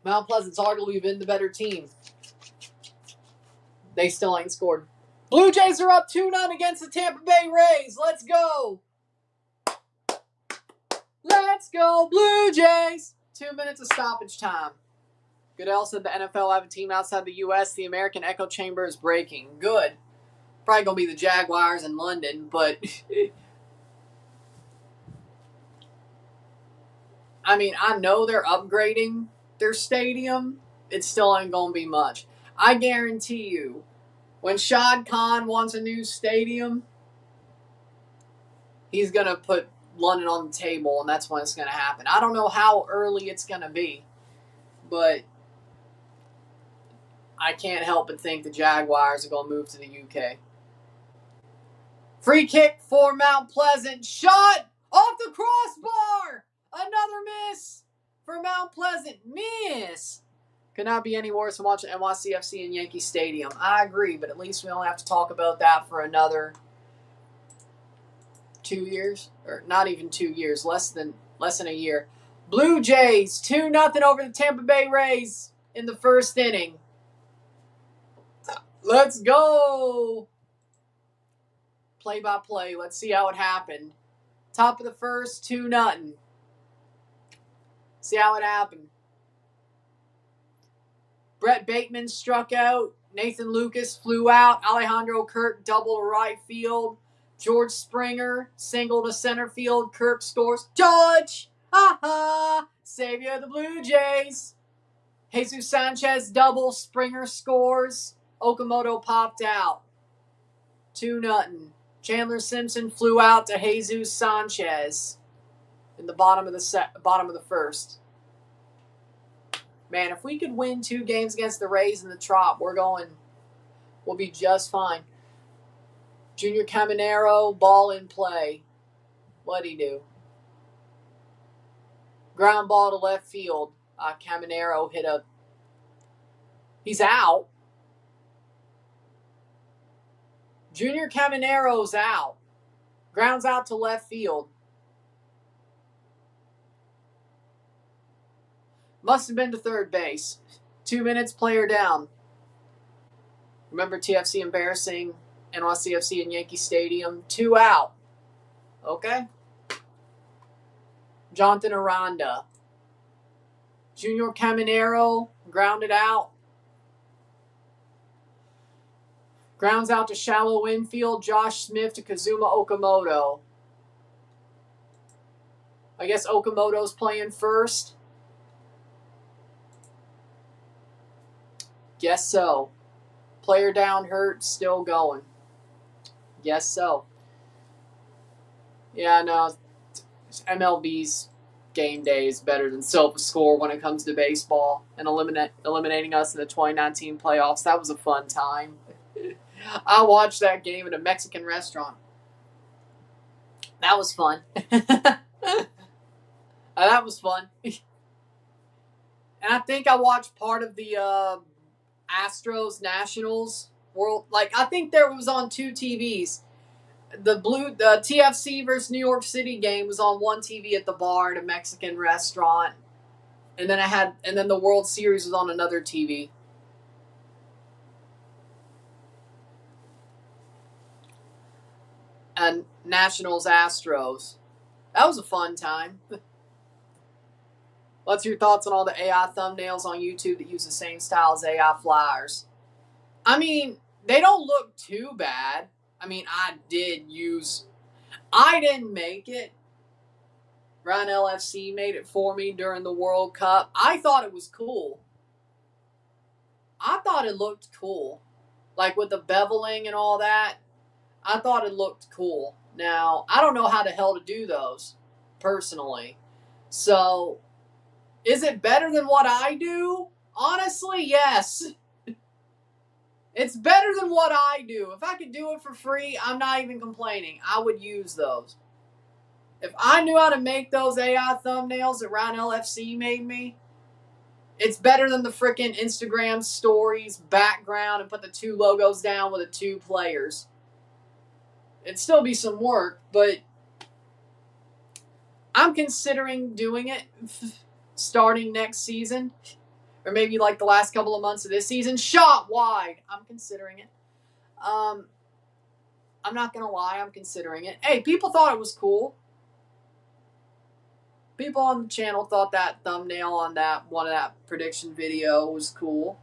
Speaker 1: Mount Pleasant's arguably been the better team. They still ain't scored. Blue Jays are up 2-0 against the Tampa Bay Rays. Let's go. Let's go, Blue Jays. 2 minutes of stoppage time. Goodell said the NFL will have a team outside the U.S. The American echo chamber is breaking. Good. Probably going to be the Jaguars in London, but... I mean, I know they're upgrading their stadium. It still ain't going to be much. I guarantee you, when Shad Khan wants a new stadium, he's going to put London on the table, and that's when it's going to happen. I don't know how early it's going to be, but I can't help but think the Jaguars are going to move to the UK. Free kick for Mount Pleasant. Shot off the crossbar. Another miss for Mount Pleasant. Miss. Could not be any worse than watching NYCFC in Yankee Stadium. I agree, but at least we don't have to talk about that for another 2 years. Or not even 2 years. Less than a year. Blue Jays 2-0 over the Tampa Bay Rays in the first inning. Let's go. Play-by-play. Let's see how it happened. Top of the first, 2-0. See how it happened. Brett Bateman struck out. Nathan Lucas flew out. Alejandro Kirk double to right field. George Springer single to center field. Kirk scores. Touch! Ha-ha! Savior of the Blue Jays. Jesus Sanchez double. Springer scores. Okamoto popped out. 2-0. Chandler Simpson flew out to Jesus Sanchez in the bottom of the first. Man, if we could win 2 games against the Rays in the Trop, we'll be just fine. Junior Caminero, ball in play. What'd he do? Ground ball to left field. Caminero hit he's out. Junior Caminero's out. Grounds out to left field. Must have been to third base. 2 minutes, player down. Remember TFC embarrassing NYCFC in Yankee Stadium? 2 out. Okay. Jonathan Aranda. Junior Caminero grounded out. Grounds out to shallow infield. Josh Smith to Kazuma Okamoto. I guess Okamoto's playing first. Guess so. Player down, hurt, still going. Guess so. Yeah, no. MLB's game day is better than SofaScore when it comes to baseball and eliminating us in the 2019 playoffs. That was a fun time. I watched that game at a Mexican restaurant. That was fun. That was fun. And I think I watched part of the Astros Nationals World. I think there was on 2 TVs. The TFC versus New York City game was on one TV at the bar at a Mexican restaurant, and then the World Series was on another TV. And Nationals Astros. That was a fun time. What's your thoughts on all the AI thumbnails on YouTube that use the same style as AI flyers? I mean, they don't look too bad. I mean, I didn't make it. Ryan LFC made it for me during the World Cup. I thought it was cool. I thought it looked cool. With the beveling and all that. I thought it looked cool. Now, I don't know how the hell to do those, personally. So, is it better than what I do? Honestly, yes. It's better than what I do. If I could do it for free, I'm not even complaining. I would use those. If I knew how to make those AI thumbnails that Ryan LFC made me, it's better than the frickin' Instagram stories background and put the 2 logos down with the 2 players. It'd still be some work, but I'm considering doing it starting next season. Or maybe the last couple of months of this season. Shot wide. I'm considering it. I'm not going to lie. I'm considering it. Hey, people thought it was cool. People on the channel thought that thumbnail on one of that prediction video was cool.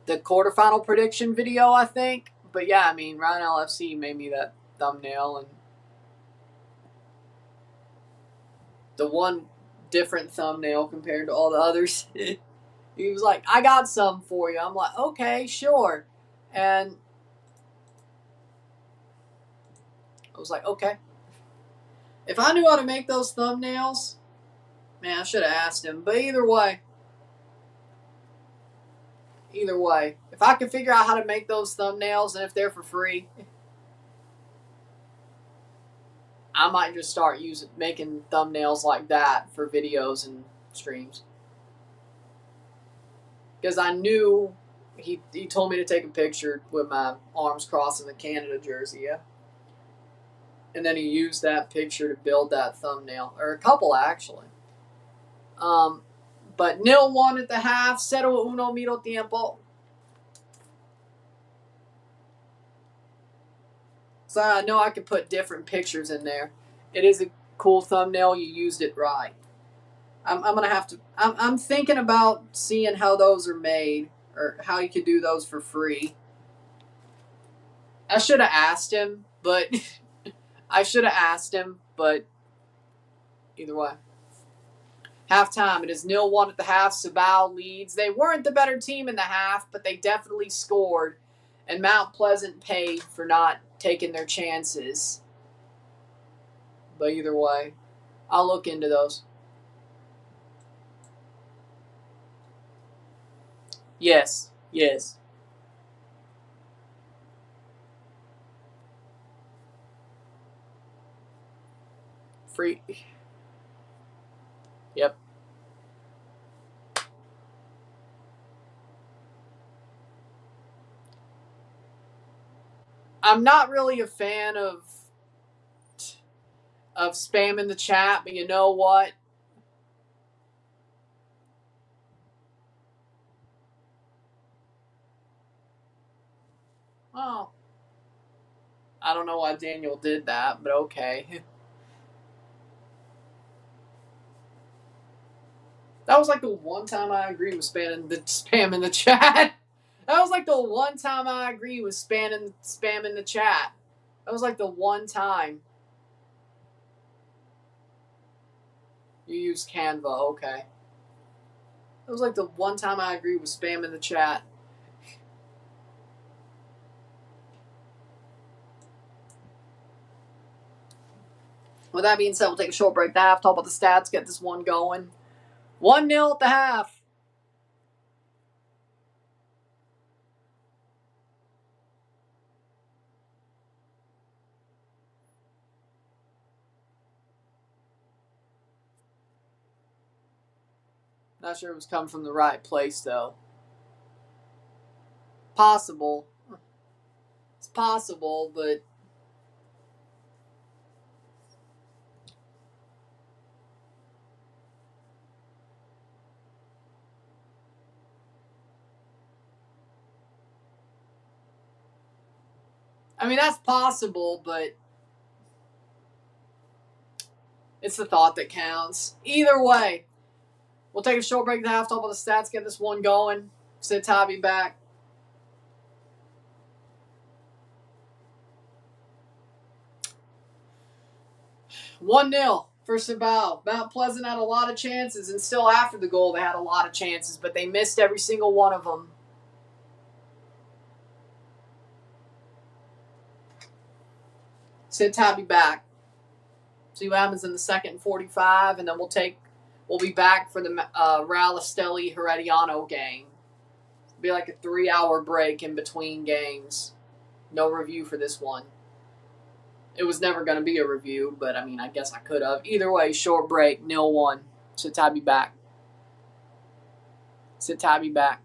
Speaker 1: The quarterfinal prediction video, I think. But yeah, I mean, Ryan LFC made me that thumbnail, and the one different thumbnail compared to all the others. He was like, I got some for you. I'm like, okay, sure. And I was like, okay. If I knew how to make those thumbnails, man, I should have asked him. But either way, if I can figure out how to make those thumbnails and if they're for free, I might just start making thumbnails like that for videos and streams. Because I knew he told me to take a picture with my arms crossing the Canada jersey, yeah. And then he used that picture to build that thumbnail, or a couple actually. But 0-1 at the half. 0-1 medio tiempo. So I know I could put different pictures in there. It is a cool thumbnail. You used it right. I'm gonna have to. I'm thinking about seeing how those are made or how you could do those for free. I should have asked him, but either way. Halftime, it is 0-1 at the half. Cibao leads. They weren't the better team in the half, but they definitely scored. And Mount Pleasant paid for not taking their chances. But either way, I'll look into those. Yes. Free. Yep. I'm not really a fan of spamming the chat, but you know what? Oh, I don't know why Daniel did that, but okay. That was like the one time I agree with spamming the chat. That was like the one time I agree with spamming the chat. That was like the one time. You use Canva, okay. That was like the one time I agree with spamming the chat. With that being said, we'll take a short break. The half, talk about the stats, get this one going. 1-0 at the half. Not sure it was coming from the right place, though. Possible. It's possible, but I mean, that's possible, but it's the thought that counts. Either way, we'll take a short break at the half, talk about the stats, get this one going. Sit Tabby back. One 0 for Cibao. Mount Pleasant had a lot of chances, and still after the goal, they had a lot of chances, but they missed every single one of them. Sit Tabby back. See what happens in the second 45, and then we'll be back for the Real Esteli Herediano game. It'll be like a 3-hour break in between games. No review for this one. It was never going to be a review, but I mean, I guess I could have. Either way, short break, 0-1. Sit Tabby back. Sit Tabby back.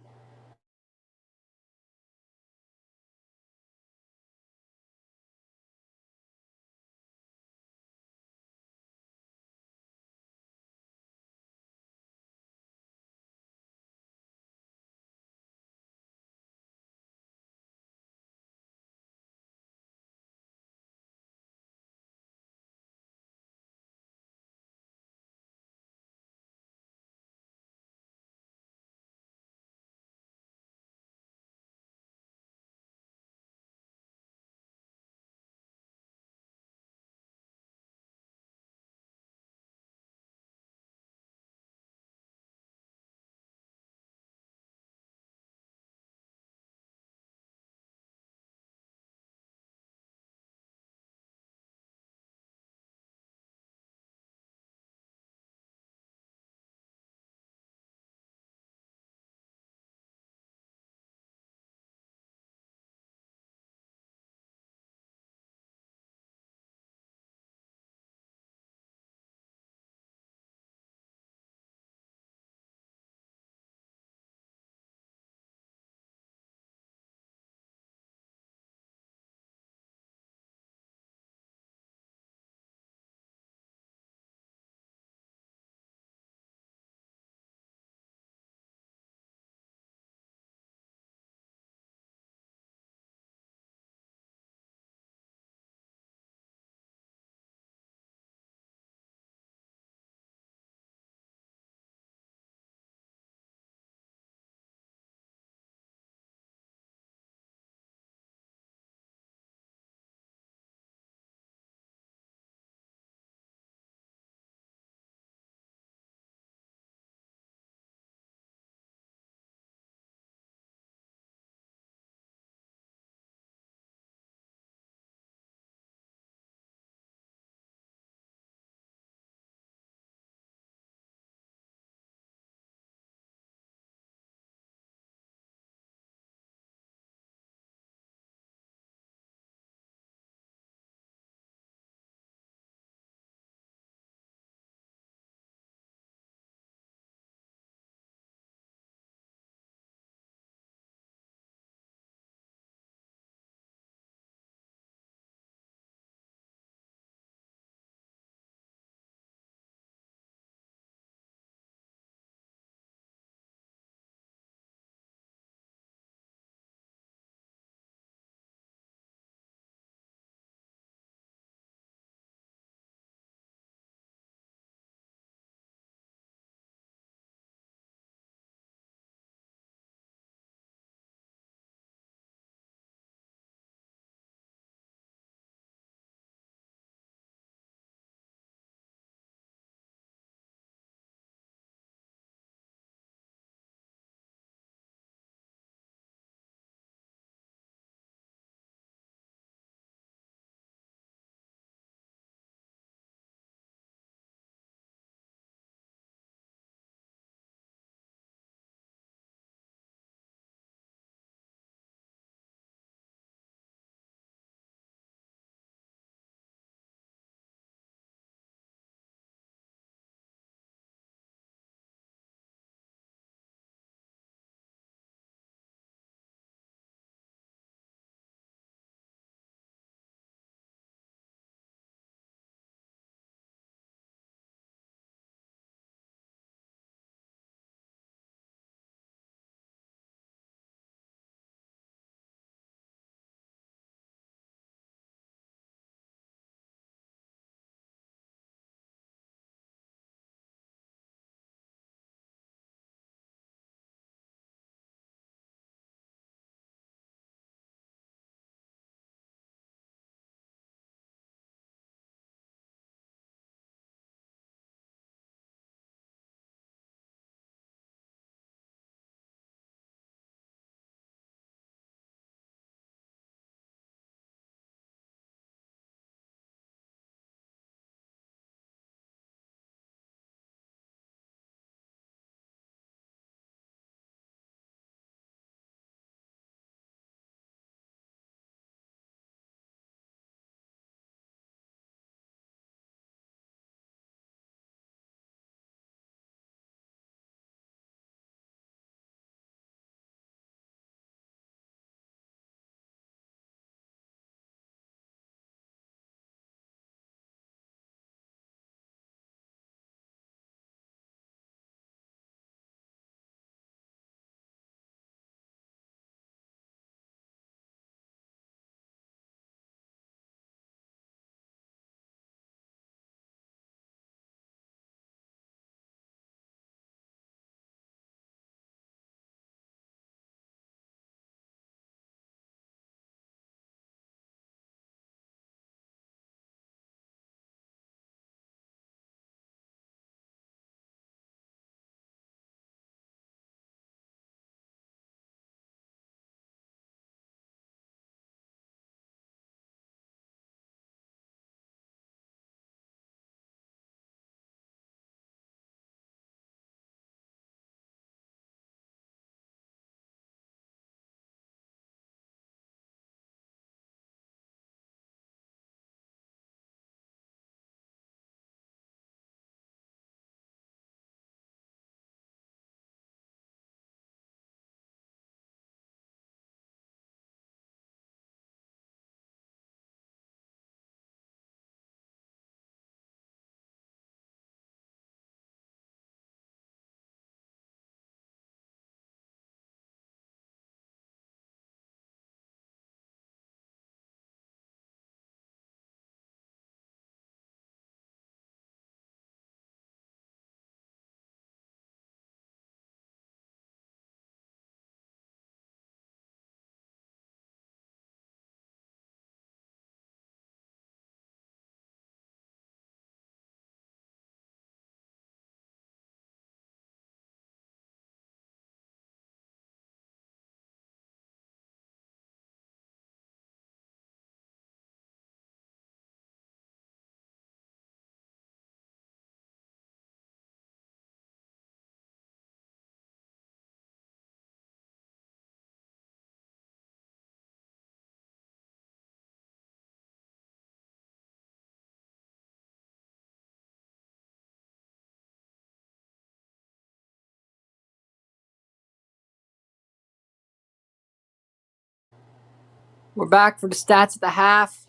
Speaker 1: We're back for the stats at the half.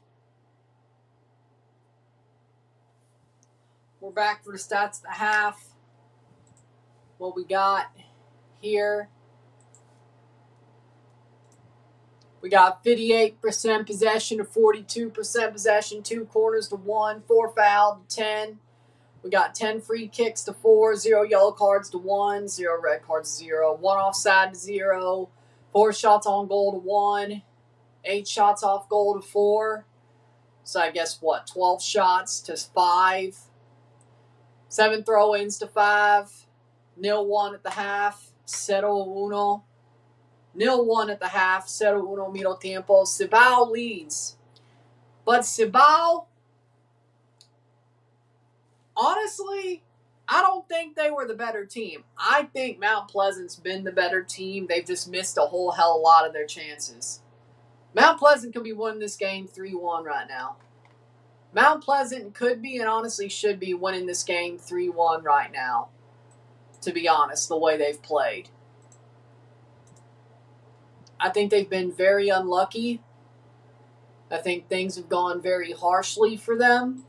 Speaker 1: What we got here. We got 58% possession to 42% possession, 2 corners to 1, 4 fouled to 10. We got 10 free kicks to 4, 0 yellow cards to 1, 0 red cards to 0, 1 offside to 0, 4 shots on goal to 1, 8 shots off goal to 4. So I guess 12 shots to 5, 7 throw-ins to 5, 0-1 at the half, 0-1. 0-1 at the half, 0-1 middle tiempo. Cibao leads. But Cibao, honestly, I don't think they were the better team. I think Mount Pleasant's been the better team. They've just missed a whole hell of a lot of their chances. Mount Pleasant could be winning this game 3-1 right now. Mount Pleasant could be and honestly should be winning this game 3-1 right now, to be honest, the way they've played. I think they've been very unlucky. I think things have gone very harshly for them.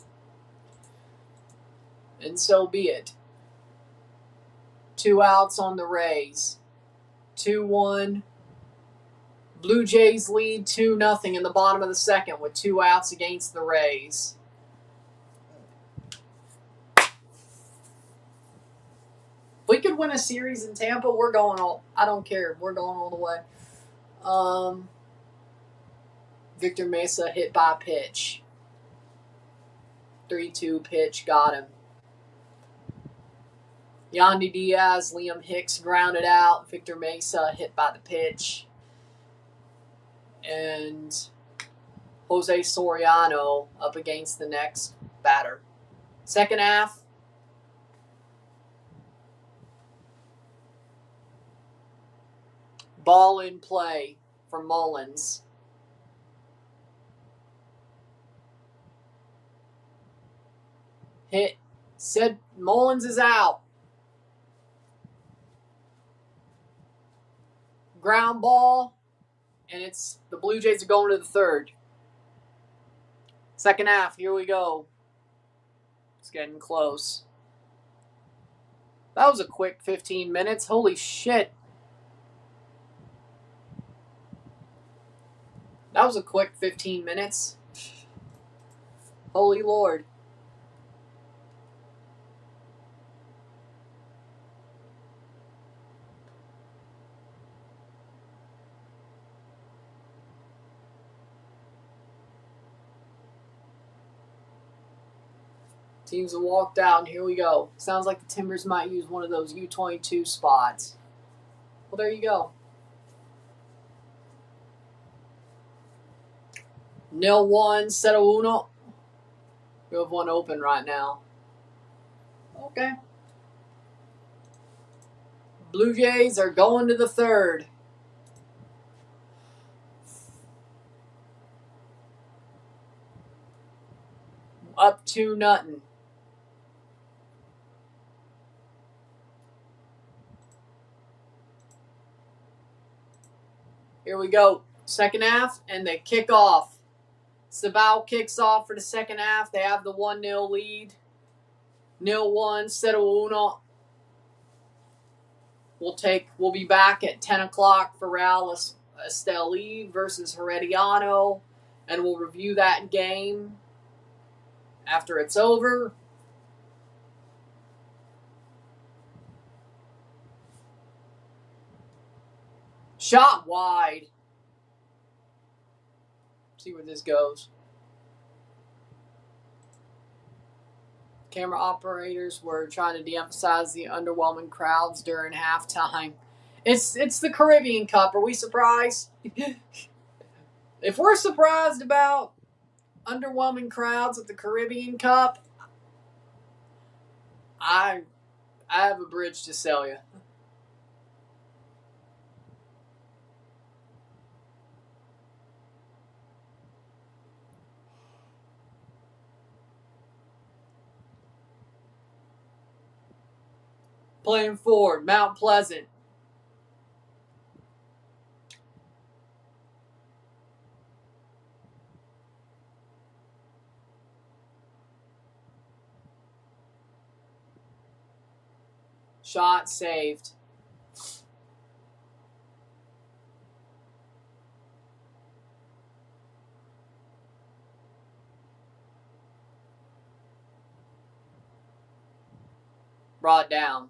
Speaker 1: And so be it. 2 outs on the Rays. 2-1. Blue Jays lead 2-0 in the bottom of the second with 2 outs against the Rays. If we could win a series in Tampa, we're going all. I don't care. We're going all the way. Victor Mesa hit by pitch. 3-2 pitch, got him. Yandy Diaz, Liam Hicks grounded out. Victor Mesa hit by the pitch. And Jose Soriano up against the next batter. Second half. Ball in play for Mullins. Hit. Said Mullins is out. Ground ball. And it's the Blue Jays are going to the third. Second half. Here we go. It's getting close. That was a quick 15 minutes. Holy shit. That was a quick 15 minutes. Holy Lord. Teams have walked out, and here we go. Sounds like the Timbers might use one of those U-22 spots. Well, there you go. 0-1, 0-1. We have one open right now. Okay. Blue Jays are going to the third. Up 2-0. Here we go. Second half, and they kick off. Cibao kicks off for the second half. They have the 1-0 lead. 0-1, 0-1. We'll be back at 10 o'clock for Real Esteli versus Herediano, and we'll review that game after it's over. Shot wide. See where this goes. Camera operators were trying to de-emphasize the underwhelming crowds during halftime. It's the Caribbean Cup. Are we surprised? If we're surprised about underwhelming crowds at the Caribbean Cup, I have a bridge to sell you. Playing forward, Mount Pleasant. Shot saved. Brought down.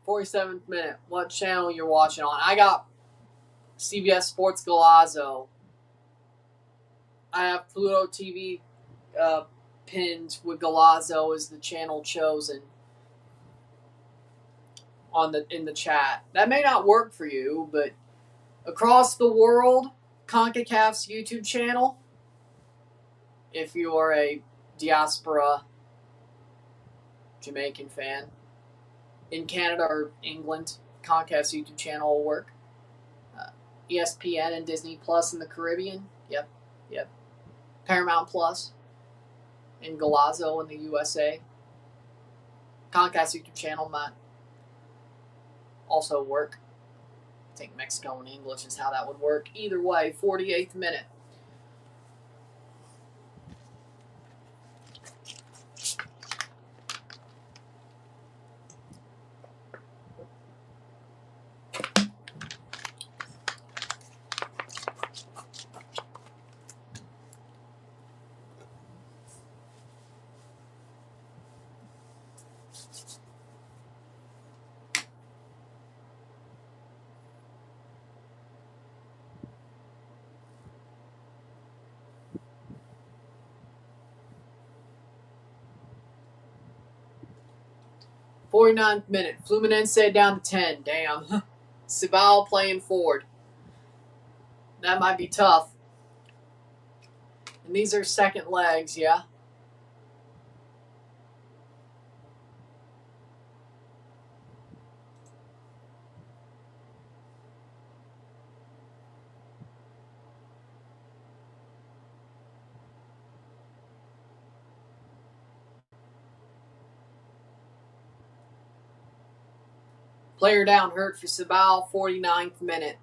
Speaker 1: .47th minute. What channel you're watching on? I got CBS Sports Golazo. I have Pluto TV pinned with Golazo as the channel chosen in the chat. That may not work for you, but across the world, CONCACAF's YouTube channel, if you are a diaspora Jamaican fan, in Canada or England, CONCACAF's YouTube channel will work. ESPN and Disney Plus in the Caribbean, yep. Paramount Plus and Golazo in the USA. CONCACAF's YouTube channel might also work. I think Mexico and English is how that would work. Either way, 48th minute. .49th minute. Fluminense down to 10. Damn. Cibao playing forward. That might be tough. And these are second legs, yeah? Player down hurt for Cibao, 49th minute.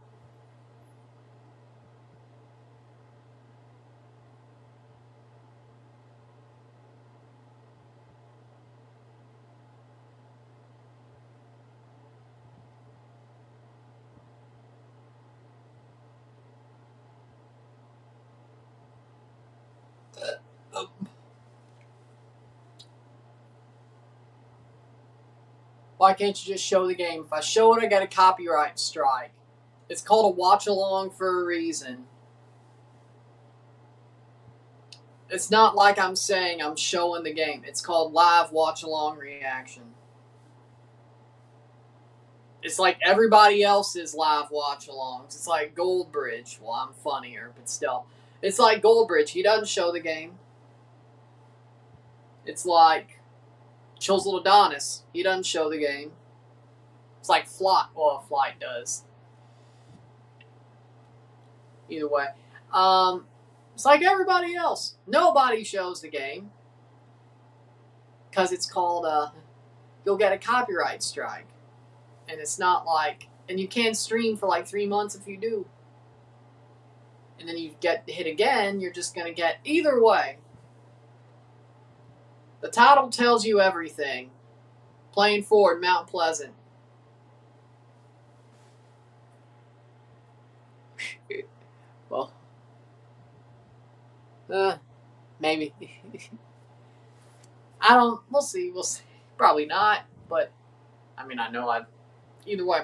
Speaker 1: Why can't you just show the game? If I show it, I get a copyright strike. It's called a watch-along for a reason. It's not like I'm saying I'm showing the game. It's called live watch-along reaction. It's like everybody else's live watch-alongs. It's like Goldbridge. Well, I'm funnier, but still. It's like Goldbridge. He doesn't show the game. It's like Chilsel Adonis. He doesn't show the game. It's like Flight. Well, Flight does. Either way. It's like everybody else. Nobody shows the game. Because it's called, you'll get a copyright strike. And it's not like, and you can't stream for like 3 months if you do. And then you get hit again, you're just going to get, either way. The title tells you everything. Playing forward, Mount Pleasant. Well, maybe. We'll see. Probably not, but, I mean, either way.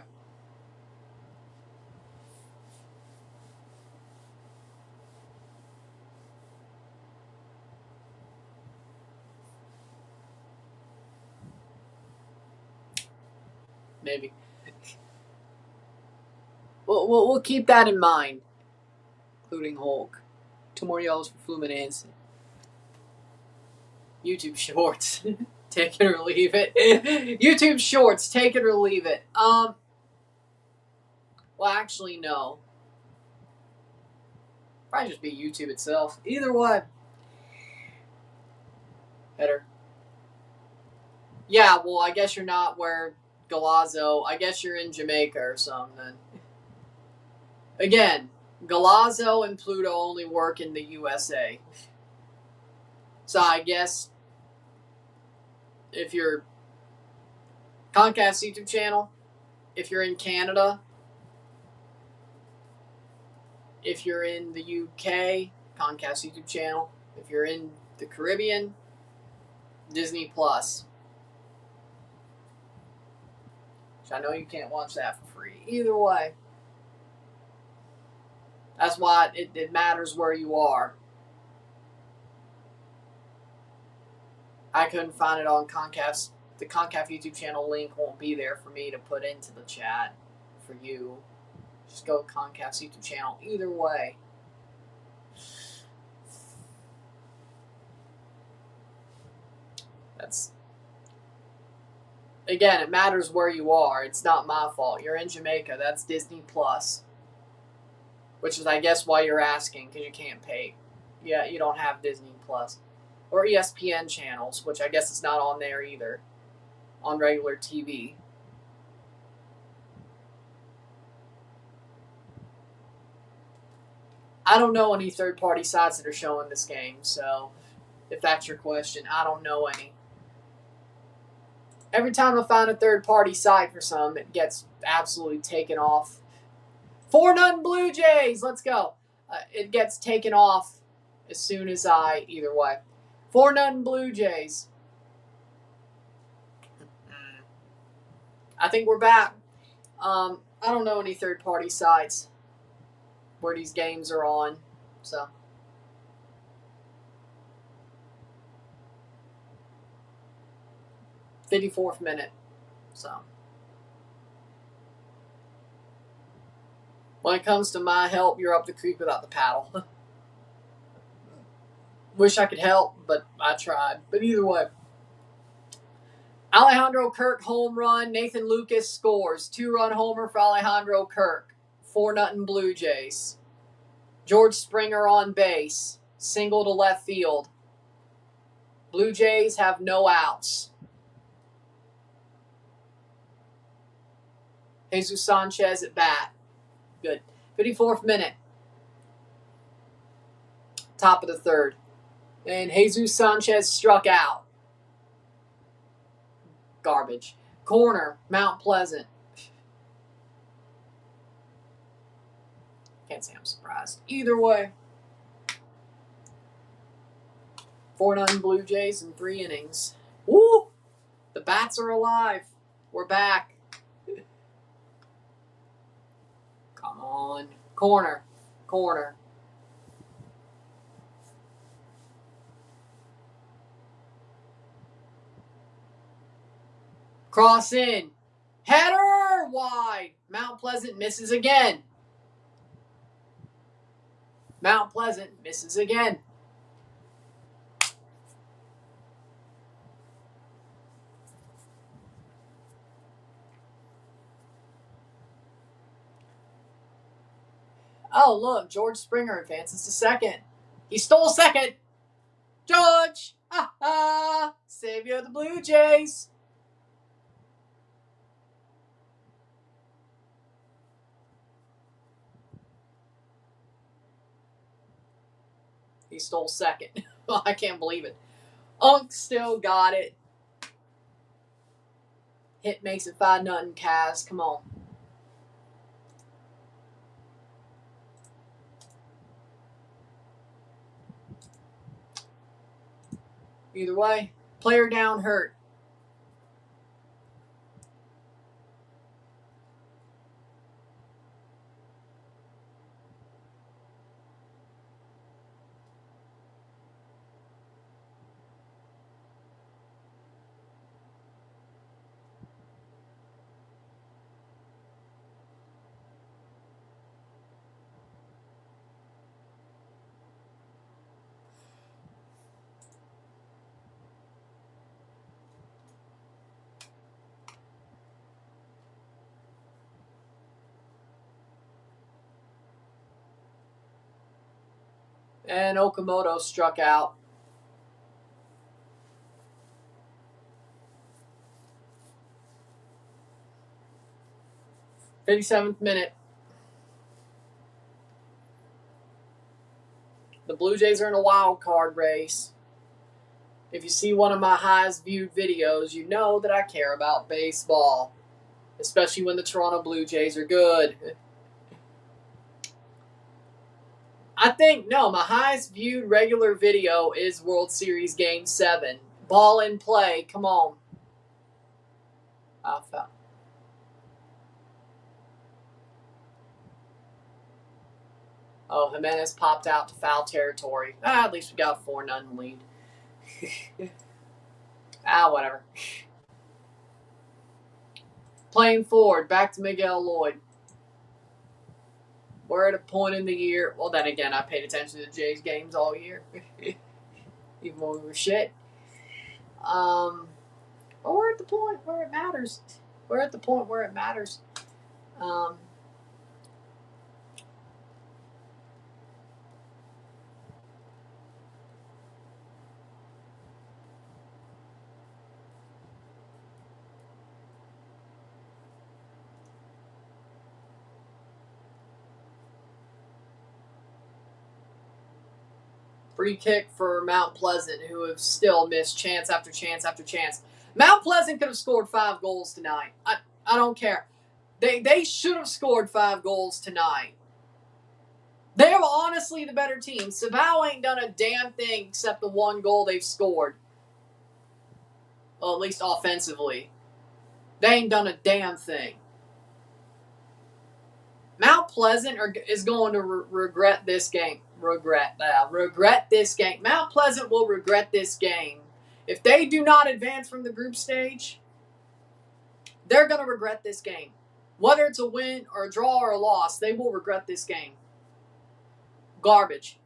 Speaker 1: Maybe. We'll keep that in mind, including Hulk. 2 more yellows for Fluminense. YouTube Shorts. Take it or leave it. YouTube Shorts. Take it or leave it. Well, actually, no. Probably just be YouTube itself. Either way. Better. Yeah, well, I guess you're not where Galazzo. I guess you're in Jamaica or something. Again, Galazzo and Pluto only work in the USA. So I guess if you're CONCACAF's YouTube channel, if you're in Canada, if you're in the UK, CONCACAF's YouTube channel, if you're in the Caribbean, Disney Plus. Which I know you can't watch that for free. Either way. That's why it matters where you are. I couldn't find it on CONCACAF's. The CONCACAF YouTube channel link won't be there for me to put into the chat for you. Just go to CONCACAF's YouTube channel. Either way. That's... Again, it matters where you are. It's not my fault. You're in Jamaica. That's Disney Plus. Which is, I guess, why you're asking, because you can't pay. Yeah, you don't have Disney Plus. Or ESPN channels, which I guess is not on there either. On regular TV. I don't know any third-party sites that are showing this game, so if that's your question, I don't know any. Every time I find a third-party site for some, it gets absolutely taken off. 4-0 Blue Jays! Let's go. It gets taken off as soon as either way. 4-0 Blue Jays. I think we're back. I don't know any third-party sites where these games are on, so... 54th minute, so... When it comes to my help, you're up the creek without the paddle. Wish I could help, but I tried. But either way. Alejandro Kirk home run. Nathan Lucas scores. 2-run homer for Alejandro Kirk. 4-0 Blue Jays. George Springer on base. Single to left field. Blue Jays have no outs. Jesus Sanchez at bat. Good. 54th minute. Top of the third. And Jesus Sanchez struck out. Garbage. Corner, Mount Pleasant. Can't say I'm surprised. Either way. 4-0 Blue Jays in 3 innings. Woo! The bats are alive. We're back. Come on. Corner. Corner. Cross in. Header! Wide. Mount Pleasant misses again. Mount Pleasant misses again. Oh, look. George Springer advances to second. He stole second. George! Ha ha! Savior of the Blue Jays. He stole second. I can't believe it. Unk still got it. Hit makes it 5-0 Cavs. Come on. Either way, player down, hurt. And Okamoto struck out. 57th minute. The Blue Jays are in a wild card race. If you see one of my highest viewed videos, you know that I care about baseball, especially when the Toronto Blue Jays are good. I think, no, my highest viewed regular video is World Series Game 7. Ball in play, come on. Foul. Oh, Jimenez popped out to foul territory. At least we got 4-0 lead. Whatever. Playing forward, back to Miguel Lloyd. We're at a point in the year. Well, then again, I paid attention to the Jays games all year, even when we were shit. But we're at the point where it matters. We're at the point where it matters. Free kick for Mount Pleasant, who have still missed chance after chance after chance. Mount Pleasant could have scored 5 goals tonight. I don't care. They should have scored 5 goals tonight. They're honestly the better team. Cibao ain't done a damn thing except the 1 goal they've scored. Well, at least offensively. They ain't done a damn thing. Mount Pleasant is going to regret this game. Regret this game. Mount Pleasant will regret this game. If they do not advance from the group stage, they're going to regret this game. Whether it's a win or a draw or a loss, they will regret this game. Garbage.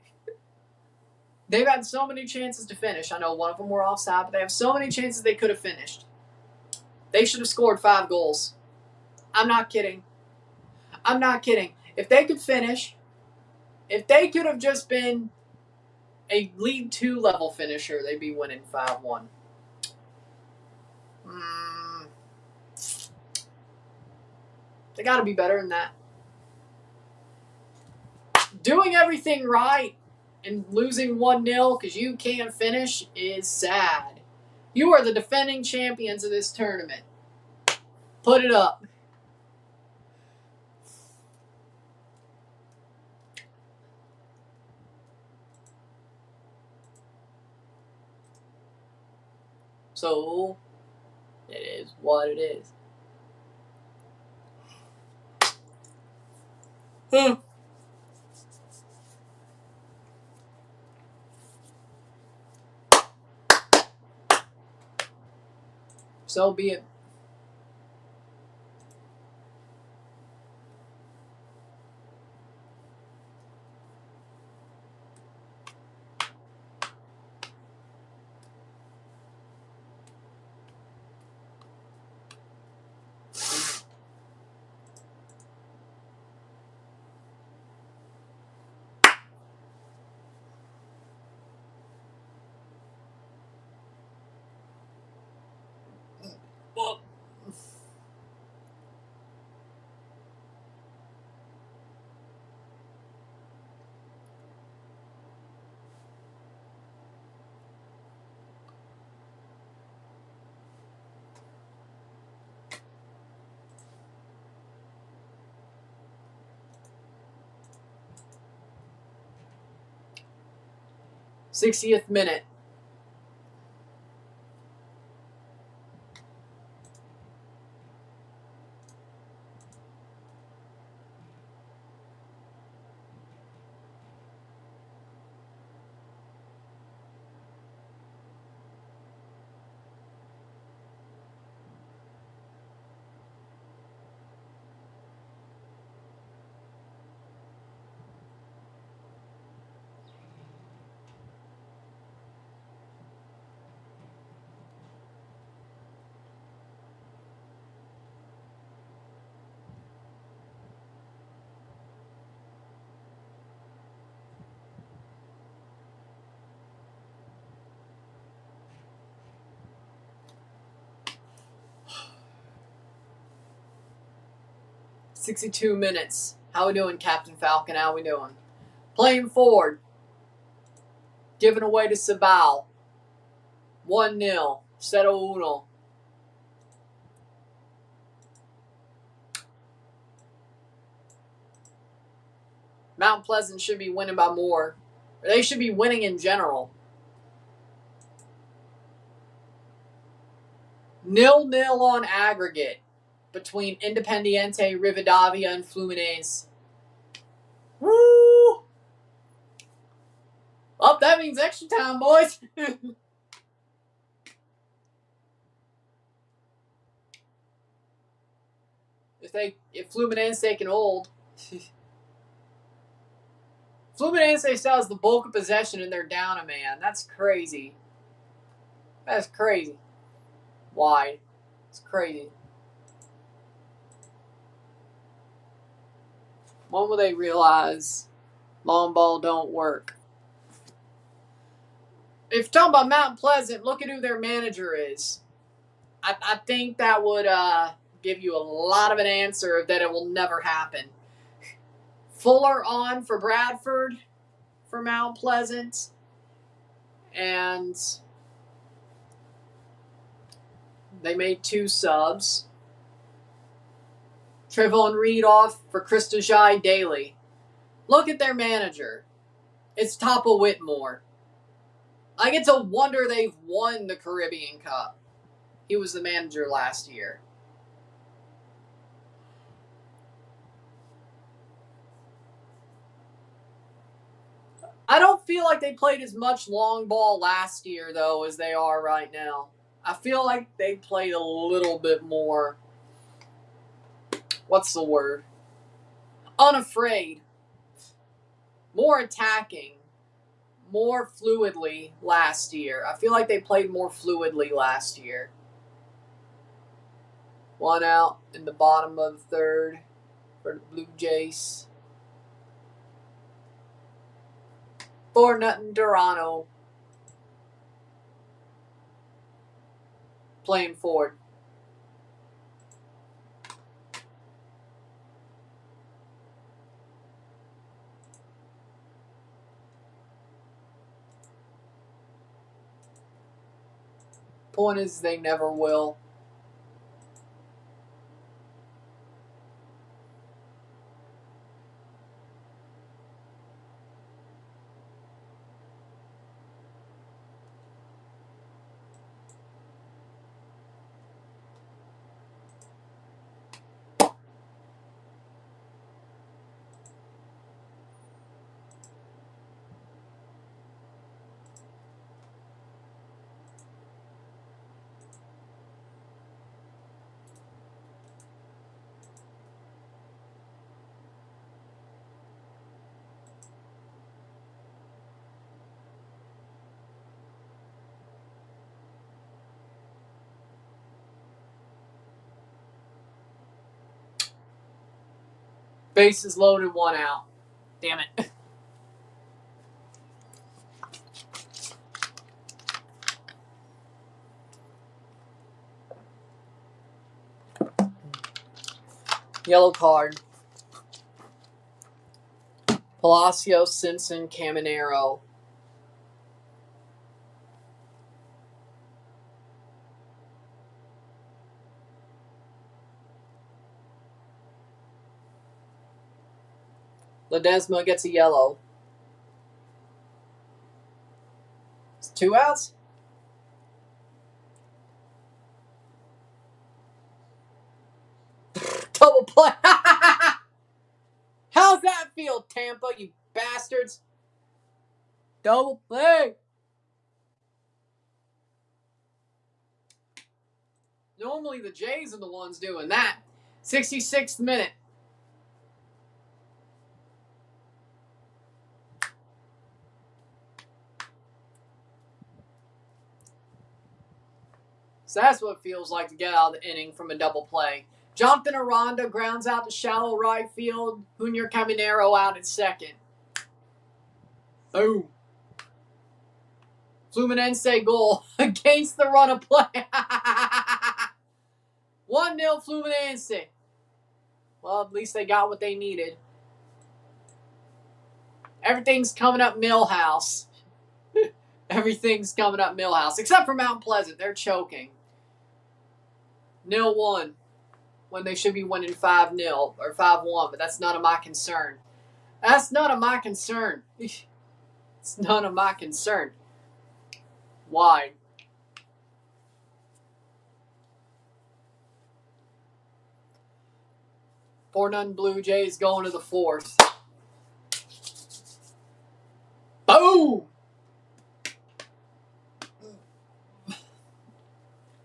Speaker 1: They've had so many chances to finish. I know one of them were offside, but they have so many chances they could have finished. They should have scored 5 goals. I'm not kidding. I'm not kidding. If they could finish, if they could have just been a League 2 level finisher, they'd be winning 5-1. They got to be better than that. Doing everything right and losing 1-0 because you can't finish is sad. You are the defending champions of this tournament. Put it up. So, it is what it is. So be it. Well, 60th minute. 62 minutes. How we doing, Captain Falcon? How we doing? Playing forward. Giving away to Cibao. 1-0. 0-1. Mount Pleasant should be winning by more. They should be winning in general. 0-0 on aggregate between Independiente, Rivadavia, and Fluminense. Woo! Oh, that means extra time, boys. if Fluminense can hold. Fluminense still has the bulk of possession and they're down a man. That's crazy. That's crazy. Wide. It's crazy. When will they realize long ball don't work? If you're talking about Mount Pleasant, look at who their manager is. I think that would give you a lot of an answer that it will never happen. Fuller on for Bradford for Mount Pleasant. And they made 2 subs. Trevon Reed off for Christojai Daly. Look at their manager. It's Tapa Whitmore. I get to wonder they've won the Caribbean Cup. He was the manager last year. I don't feel like they played as much long ball last year, though, as they are right now. I feel like they played a little bit more, what's the word? Unafraid. More attacking. More fluidly last year. I feel like they played more fluidly last year. 1 out in the bottom of the 3rd for the Blue Jays. 4-0 Toronto. Playing forward. Point is, they never will. Bases loaded, 1 out. Damn it. Yellow card. Palacios, Simpson, Caminero. Ledesma gets a yellow. It's 2 outs? Double play. How's that feel, Tampa, you bastards? Double play. Normally the Jays are the ones doing that. 66th minute. So that's what it feels like to get out of the inning from a double play. Jonathan Aranda grounds out to shallow right field. Junior Caminero out at second. Boom. Fluminense goal against the run of play. 1-0 Fluminense. Well, at least they got what they needed. Everything's coming up Millhouse. Everything's coming up Millhouse. Except for Mount Pleasant. They're choking. 0-1. When they should be winning 5-0 or 5-1. But that's none of my concern. That's none of my concern. It's none of my concern. Why? Four none Blue Jays going to the fourth. Boom!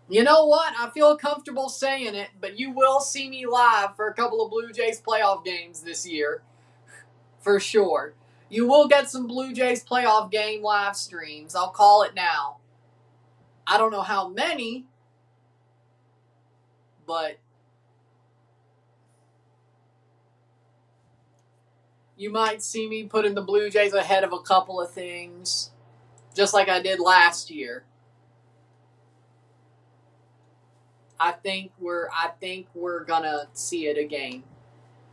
Speaker 1: You know what? I feel comfortable saying it, but you will see me live for a couple of Blue Jays playoff games this year. For sure. You will get some Blue Jays playoff game live streams. I'll call it now. I don't know how many, but you might see me putting the Blue Jays ahead of a couple of things, just like I did last year. I think we're gonna see it again.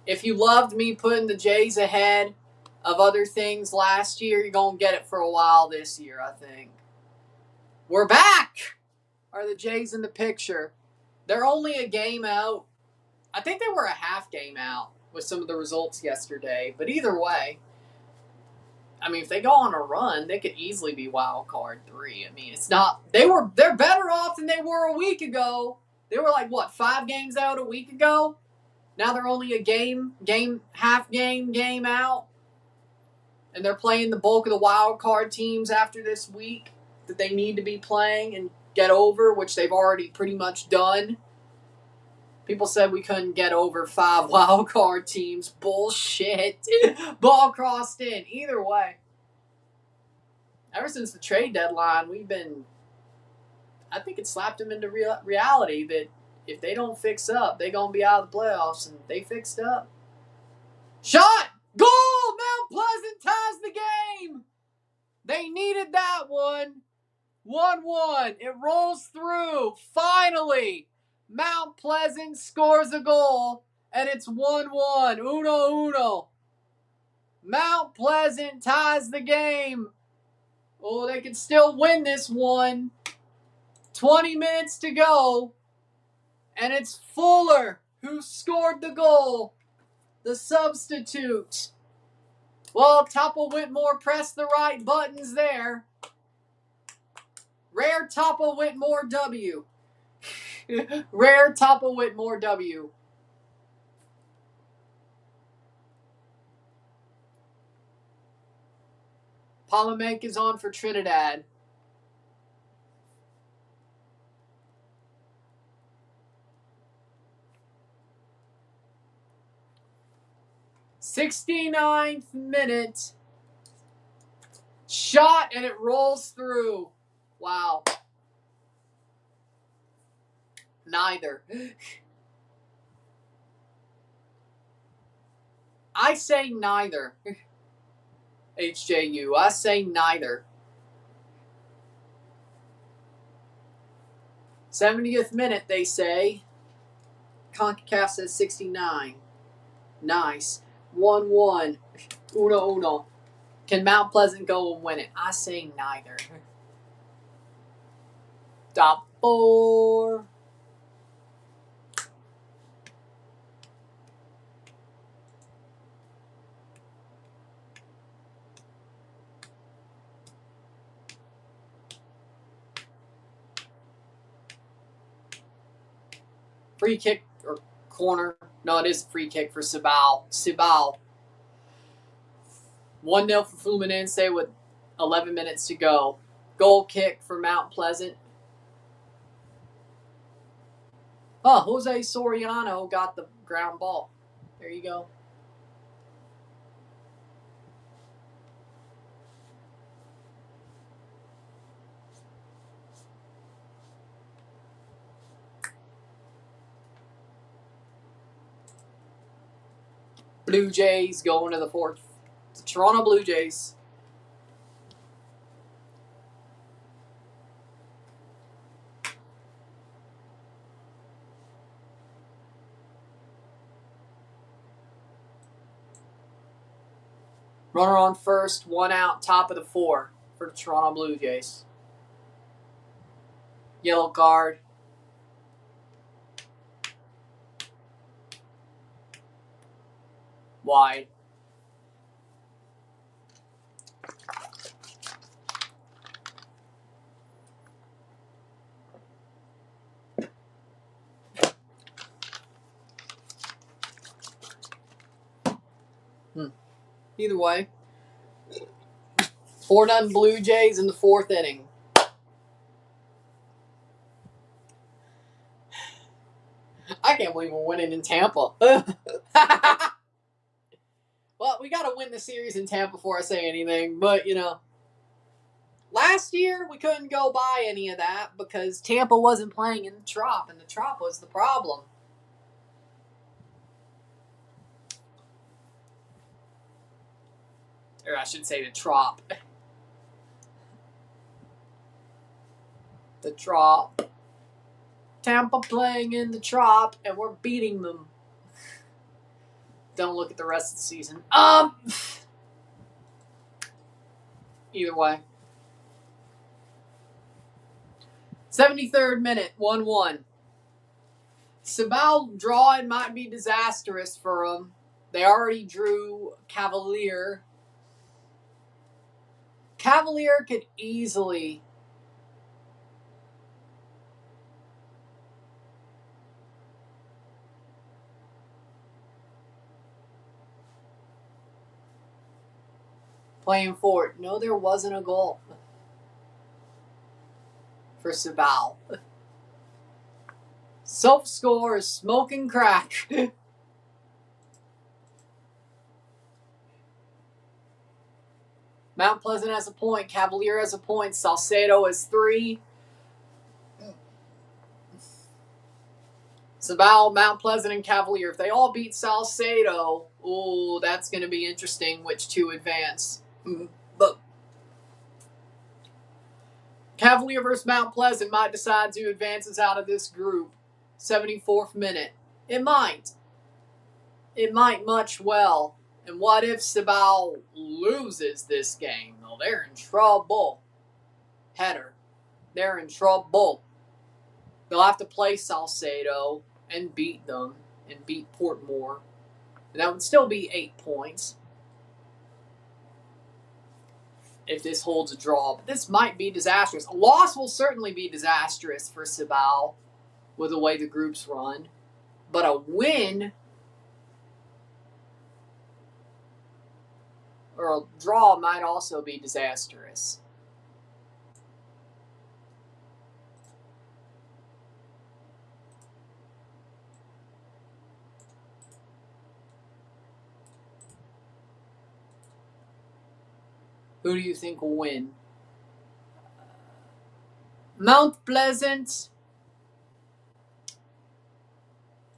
Speaker 1: If you loved me putting the Jays ahead of other things last year, you're gonna get it for a while this year, I think. We're back! Are the Jays in the picture? They're only a game out. I think they were a half game out with some of the results yesterday. But either way, I mean, if they go on a run, they could easily be wild card 3. I mean, it's not. They're better off than they were a week ago. They were like, what, 5 games out a week ago? Now they're only a half game out. And they're playing the bulk of the wild card teams after this week that they need to be playing and get over, which they've already pretty much done. People said we couldn't get over 5 wild card teams. Bullshit. Ball crossed in. Either way. Ever since the trade deadline, I think it slapped them into reality that if they don't fix up, they're going to be out of the playoffs, and they fixed up. Shot! Goal! Mount Pleasant ties the game! They needed that one. 1-1. It rolls through. Finally, Mount Pleasant scores a goal, and it's 1-1. Uno. Mount Pleasant ties the game. Oh, they can still win this one. 20 minutes to go, and it's Fuller who scored the goal. The substitute. Well, Topple Whitmore pressed the right buttons there. Rare Topple Whitmore W. Rare Topple Whitmore W. Palamek is on for Trinidad. '69th minute. Shot, and it rolls through. Wow. Neither. I say neither. HJU. I say neither. 70th minute, they say. CONCACAF says 69. Nice. 1-1. Uno. Can Mount Pleasant go and win it? I say neither. Top 4. Free kick or corner. No, it is a free kick for Cibao. 1-0 for Fluminense with 11 minutes to go. Goal kick for Mount Pleasant. Oh, Jose Soriano got the ground ball. There you go. Blue Jays going to the fourth. The Toronto Blue Jays. Runner on first, 1 out, top of the 4 for the Toronto Blue Jays. Yellow card. Wide. Either way. 4-0 Blue Jays in the 4th inning. I can't believe we're winning in Tampa. Well, we got to win the series in Tampa before I say anything. But, you know, last year we couldn't go by any of that because Tampa wasn't playing in the Trop, and the Trop was the problem. Or I should say the Trop. The Trop. Tampa playing in the Trop, and we're beating them. Don't look at the rest of the season. Either way. 73rd minute, 1-1. Cibao drawing might be disastrous for them. They already drew Cavalier. Cavalier could easily playing forward. No, there wasn't a goal for Cibao. Self-score is smoking crack. Mount Pleasant has a point. Cavalier has a point. Salcedo has 3. Cibao, Mount Pleasant, and Cavalier. If they all beat Salcedo, ooh, that's going to be interesting which 2 advance. But Cavalier versus Mount Pleasant might decide who advances out of this group. 74th minute. It might. It might much well. And what if Cibao loses this game? Well, they're in trouble. Header. They're in trouble. They'll have to play Salcedo and beat them and beat Portmore. And that would still be 8 points if this holds a draw. But this might be disastrous. A loss will certainly be disastrous for Cibao with the way the groups run. But a win or a draw might also be disastrous. Who do you think will win? Mount Pleasant,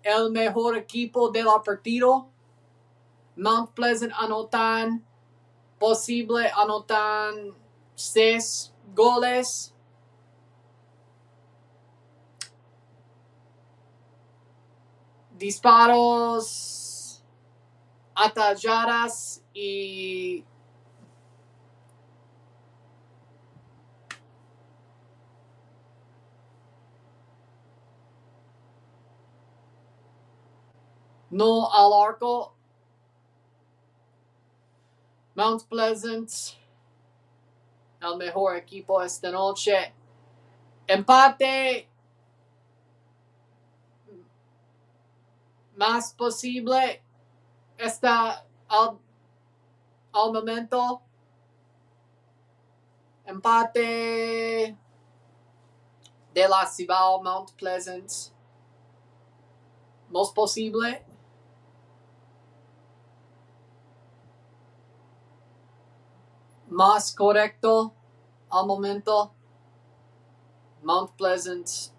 Speaker 1: el mejor equipo de la partido. Mount Pleasant anotan, posible anotan 6 goles. Disparos, atajadas y no al arco. Mount Pleasant, el mejor equipo esta noche. Empate más posible está al momento. Empate de la Cibao, Mount Pleasant. Most posible. Más correcto al momento. Mount Pleasant.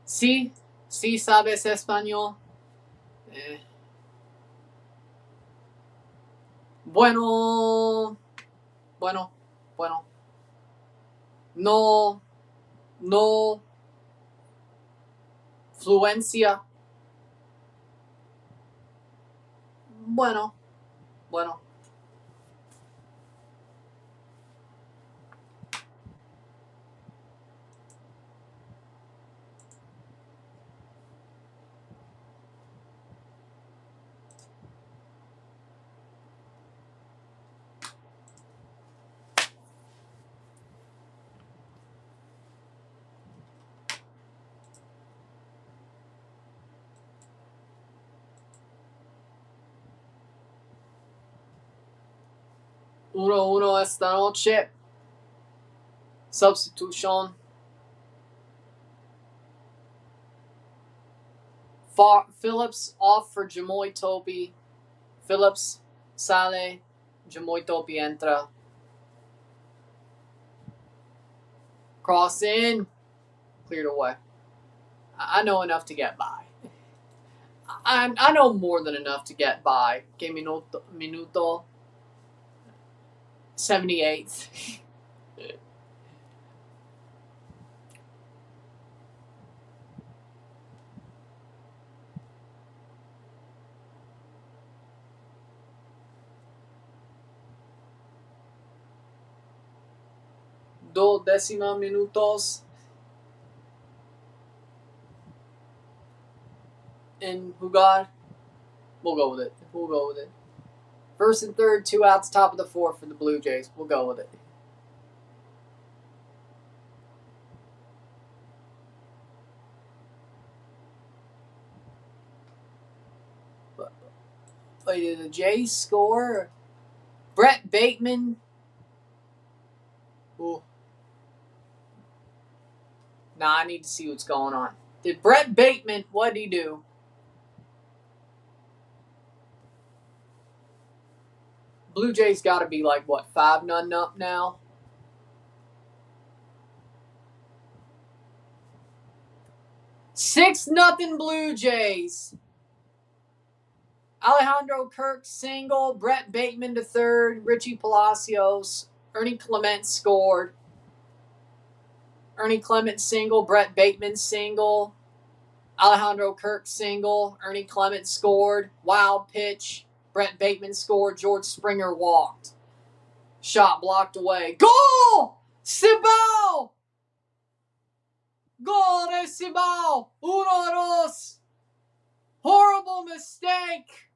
Speaker 1: Sí, sí sabes español. Bueno, bueno, bueno. No, no. Fluencia. Bueno, bueno. Uno esta noche. Substitution. Phillips off for Jamoy Topi. Phillips sale. Jamoy Topi entra. Cross in. Cleared away. I know enough to get by. I know more than enough to get by. Que minuto 78th. Do décima minutos in jugar. We'll go with it. We'll go with it. First and third, 2 outs, top of the 4th for the Blue Jays. We'll go with it. Wait, did the Jays score? Brett Bateman. Ooh. Nah, I need to see what's going on. Did Brett Bateman, what did he do? Blue Jays got to be like, what, 5-0 up now? Six nothing Blue Jays. Alejandro Kirk single, Brett Bateman to third, Richie Palacios, Ernie Clement scored. Ernie Clement single, Brett Bateman single, Alejandro Kirk single, Ernie Clement scored, wild pitch, Brett Bateman scored, George Springer walked. Shot blocked away. Goal! Cibao! Goal de Cibao! 1-2. Horrible mistake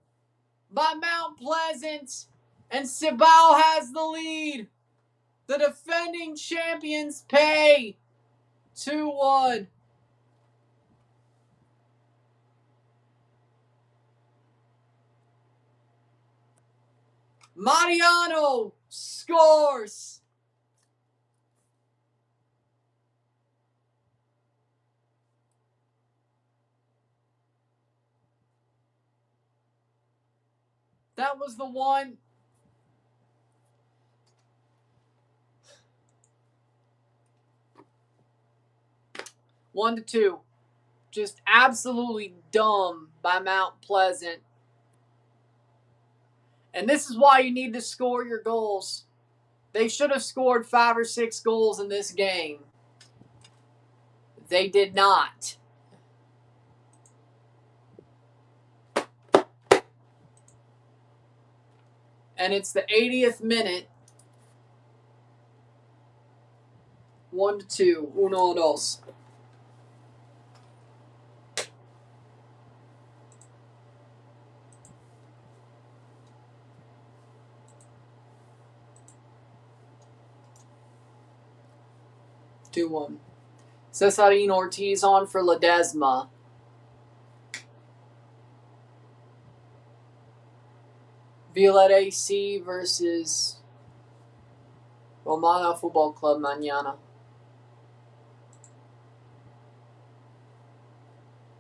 Speaker 1: by Mount Pleasant, and Cibao has the lead. The defending champions pay 2-1. Mariano scores. That was the one. One to two. Just absolutely dumb by Mount Pleasant. And this is why you need to score your goals. They should have scored 5 or 6 goals in this game. They did not. And it's the 80th minute. 1-2. 1-2. Cesarin Ortiz on for Ledesma. Violet AC versus Romana Football Club mañana.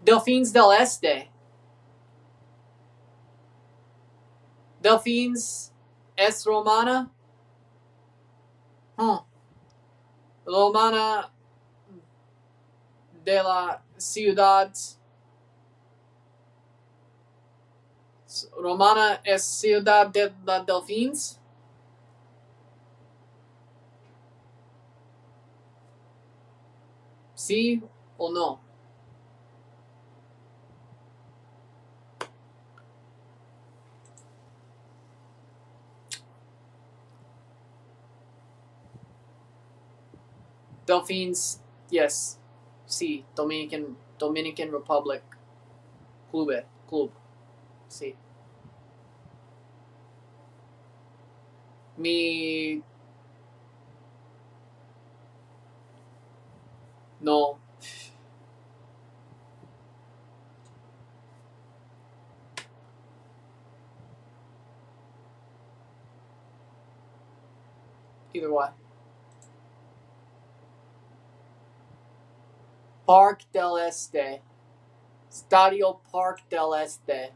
Speaker 1: Delfines del Este. Delfines es Romana. Romana de la ciudad romana es Ciudad de la Delfines. ¿Sí o no? Delfines, yes. Sí, Dominican Republic. Club. Sí. Mi... No. Either way. Park del Este. Stadio Park del Este.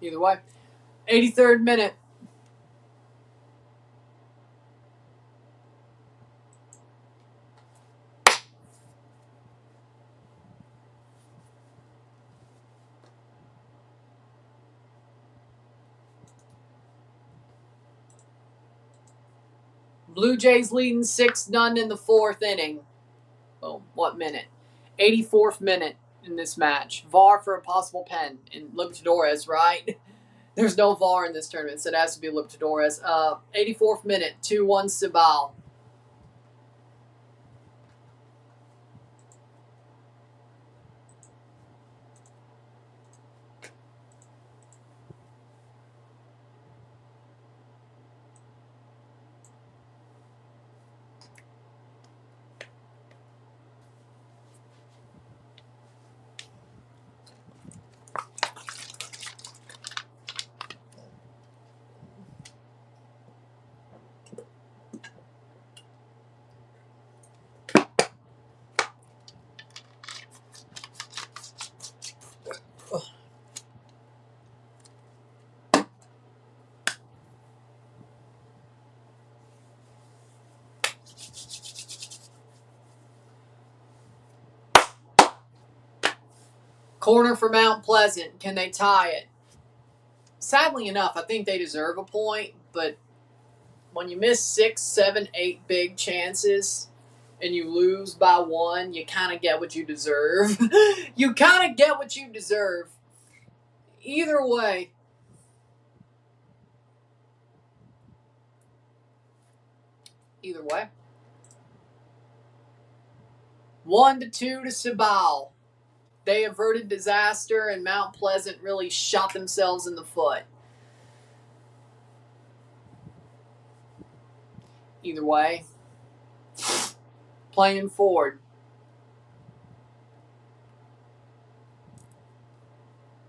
Speaker 1: Either way. 83rd minute. Blue Jays leading 6-0 in the 4th inning. Boom. What minute? 84th minute in this match. VAR for a possible pen in Libertadores, right? There's no VAR in this tournament, so it has to be Libertadores. 84th minute, 2-1 Cibao. Corner for Mount Pleasant. Can they tie it? Sadly enough, I think they deserve a point, but when you miss 6, 7, 8 big chances and you lose by 1, you kind of get what you deserve. You kind of get what you deserve. Either way. Either way. 1-2 to Cibao. They averted disaster, and Mount Pleasant really shot themselves in the foot. Either way. Playing forward.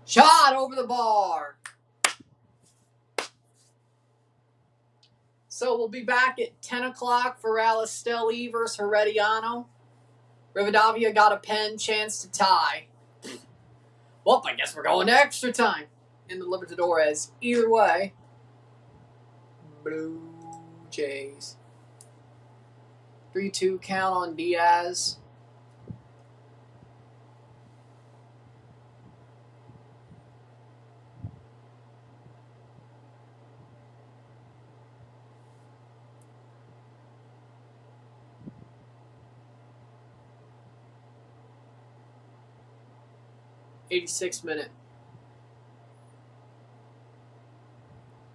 Speaker 1: Shot over the bar. So we'll be back at 10 o'clock for Alisteli versus Herediano. Rivadavia got a pen, chance to tie. Well, I guess we're going to extra time in the Libertadores. Either way. Blue Jays. 3-2 count on Diaz. '86th minute.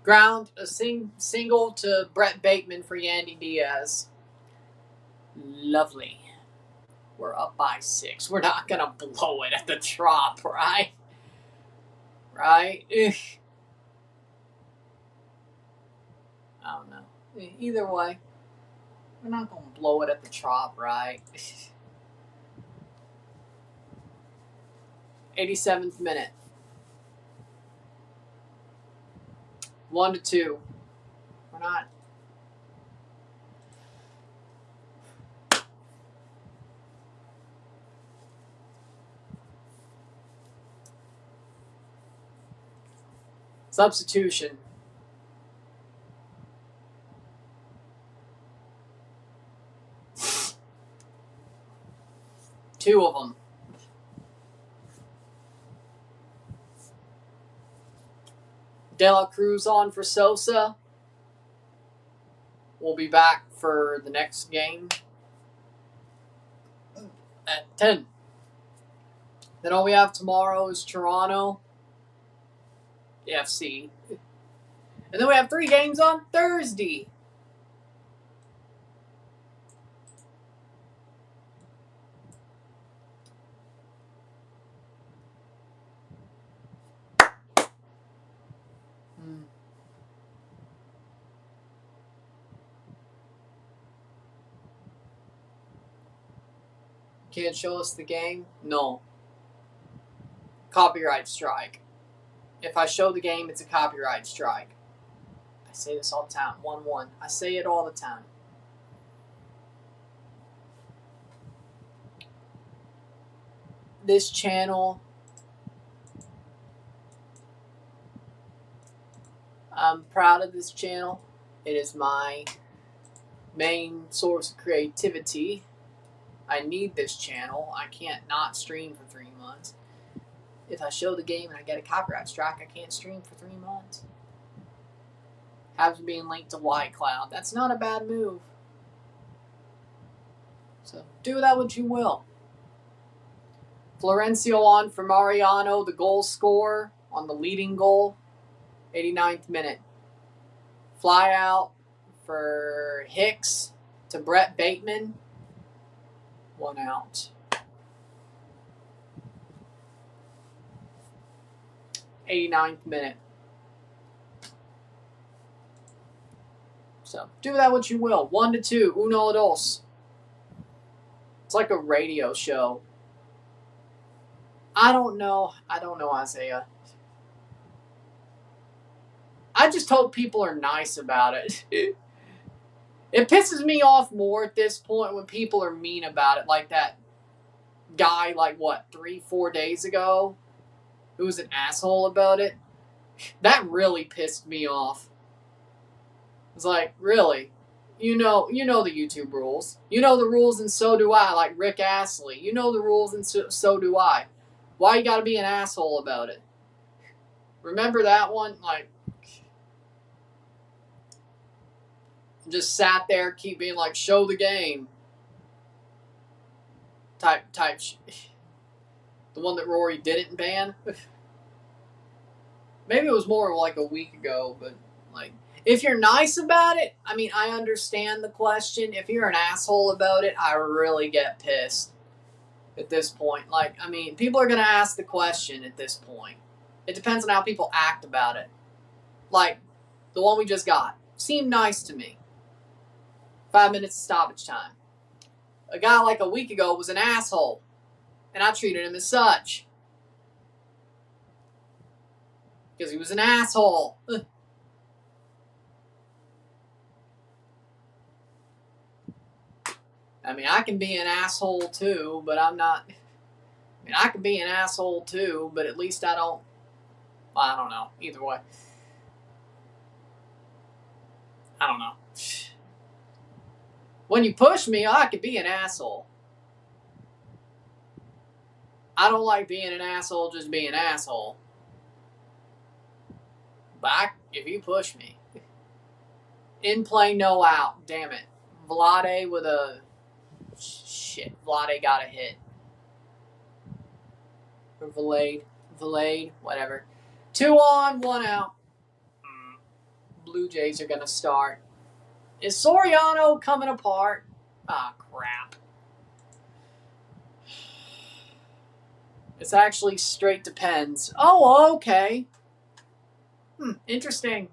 Speaker 1: Ground a single to Brett Bateman for Yandy Diaz. Lovely. We're up by 6. We're not going to blow it at the Trop, right? Right? Ugh. I don't know. Either way, we're not going to blow it at the Trop, right? 87th minute. 1-2. We're not. Substitution. Two of them. De La Cruz on for Sosa. We'll be back for the next game at 10. Then all we have tomorrow is Toronto FC. And then we have 3 games on Thursday. Can't show us the game? No. Copyright strike. If I show the game, it's a copyright strike. I say this all the time. 1-1. I say it all the time. This channel, I'm proud of this channel. It is my main source of creativity. I need this channel. I can't not stream for 3 months. If I show the game and I get a copyright strike, I can't stream for 3 months. Has being linked to White Cloud. That's not a bad move. So do that what you will. Florencio on for Mariano, the goal scorer on the leading goal. 89th minute. Fly out for Hicks to Brett Bateman. 1 out. 89th minute. So do that what you will. 1-2. Uno dos. It's like a radio show. I don't know, Isaiah. I just hope people are nice about it. It pisses me off more at this point when people are mean about it. Like that guy, 3-4 days ago, who was an asshole about it. That really pissed me off. It's like, really? You know the YouTube rules. You know the rules, and so do I. Like Rick Astley. You know the rules, and so do I. Why you gotta be an asshole about it? Remember that one? Just sat there, keep being like, show the game. Type. The one that Rory didn't ban. Maybe it was more like a week ago, but if you're nice about it, I understand the question. If you're an asshole about it, I really get pissed at this point. People are going to ask the question at this point. It depends on how people act about it. Like the one we just got. Seemed nice to me. 5 minutes of stoppage time. A guy a week ago was an asshole, and I treated him as such. Because he was an asshole. I can be an asshole too, but I'm not. I can be an asshole too, but at least I don't. I don't know. Either way. I don't know. When you push me, I could be an asshole. I don't like being an asshole, just being an asshole. But if you push me. In play, no out. Damn it. Vlade with a... Shit. Vlade got a hit. Or Vlade. Whatever. 2 on, 1 out. Blue Jays are going to start. Is Soriano coming apart? Ah, crap. It's actually straight depends. Oh, okay. Interesting.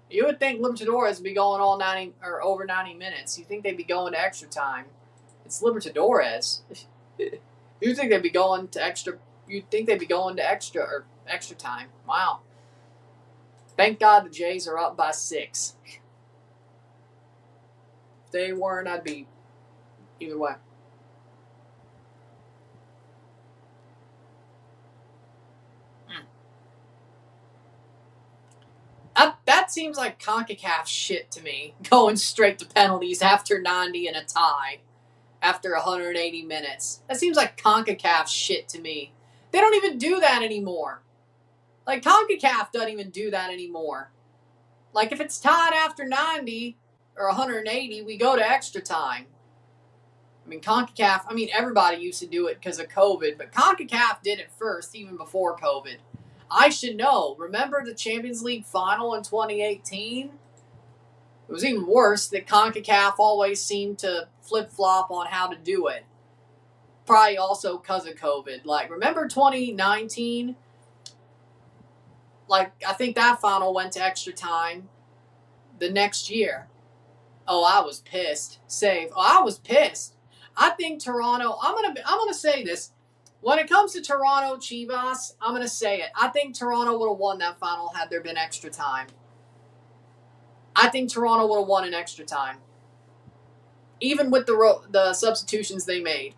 Speaker 1: You would think Libertadores would be going all 90 or over 90 minutes. You think they'd be going to extra time. It's Libertadores. You think they'd be going to extra? You'd think they'd be going to extra time. Wow. Thank God the Jays are up by 6. If they weren't, I'd be either way. that seems like CONCACAF shit to me, going straight to penalties after 90 and a tie after 180 minutes. That seems like CONCACAF shit to me. They don't even do that anymore. Like, CONCACAF doesn't even do that anymore. Like, if it's tied after 90 or 180, we go to extra time. I mean, CONCACAF, everybody used to do it because of COVID, but CONCACAF did it first, even before COVID. I should know. Remember the Champions League final in 2018? It was even worse that CONCACAF always seemed to flip-flop on how to do it. Probably also because of COVID. Like, remember 2019? Like, I think that final went to extra time the next year. Oh, I was pissed. I was pissed. I think Toronto, I'm gonna say this. When it comes to Toronto Chivas, I'm gonna say it. I think Toronto would have won that final had there been extra time. I think Toronto would have won in extra time. Even with the substitutions they made.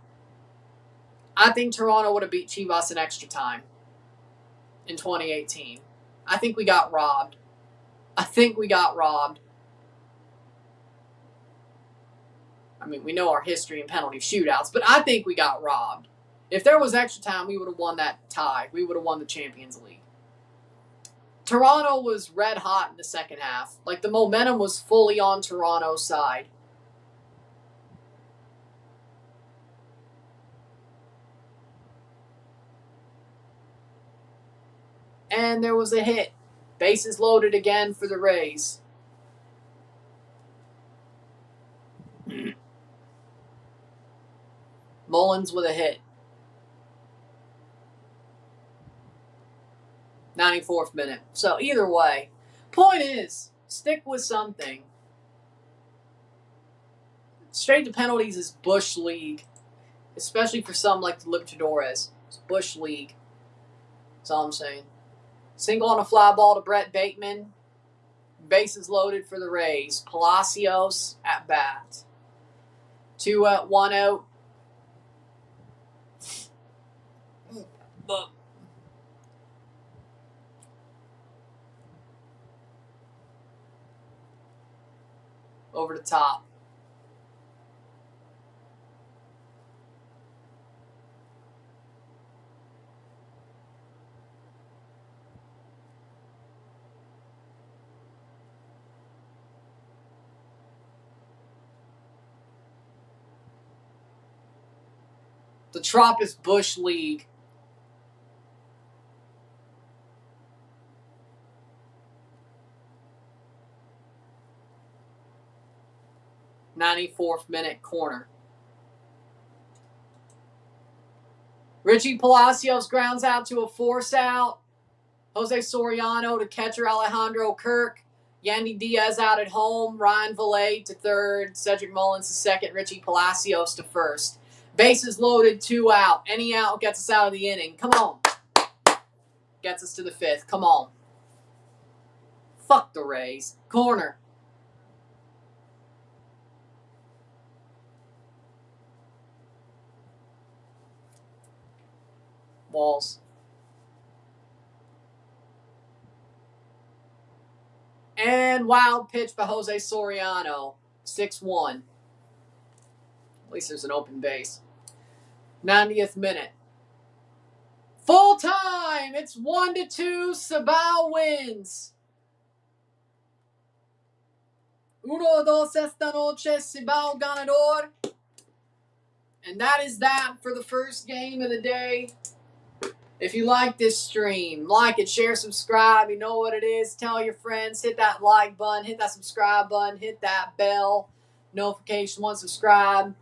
Speaker 1: I think Toronto would have beat Chivas in extra time in 2018. I think we got robbed. We know our history in penalty shootouts, but I think we got robbed. If there was extra time, we would have won that tie. We would have won the Champions League. Toronto was red hot in the second half. Like, the momentum was fully on Toronto's side. And there was a hit. Bases loaded again for the Rays. Mullins with a hit. 94th minute. So either way, point is, stick with something. Straight to penalties is Bush League. Especially for some like the Libertadores. It's Bush League. That's all I'm saying. Single on a fly ball to Brett Bateman. Bases loaded for the Rays. Palacios at bat. 1 out. Look. Over the top. The Trop is Bush League. '94th minute corner. Richie Palacios grounds out to a force out. Jose Soriano to catcher Alejandro Kirk. Yandy Diaz out at home. Ryan Valet to third. Cedric Mullins to second. Richie Palacios to first. Bases loaded, 2 out. Any out gets us out of the inning. Come on. Gets us to the 5th. Come on. Fuck the Rays. Corner. Walls. And wild pitch by Jose Soriano. 6-1. At least there's an open base. 90th minute. Full time! It's 1-2. Cibao wins. 1-2 esta noche. Cibao ganador. And that is that for the first game of the day. If you like this stream, like it, share, subscribe. You know what it is. Tell your friends. Hit that like button. Hit that subscribe button. Hit that bell notification once subscribe.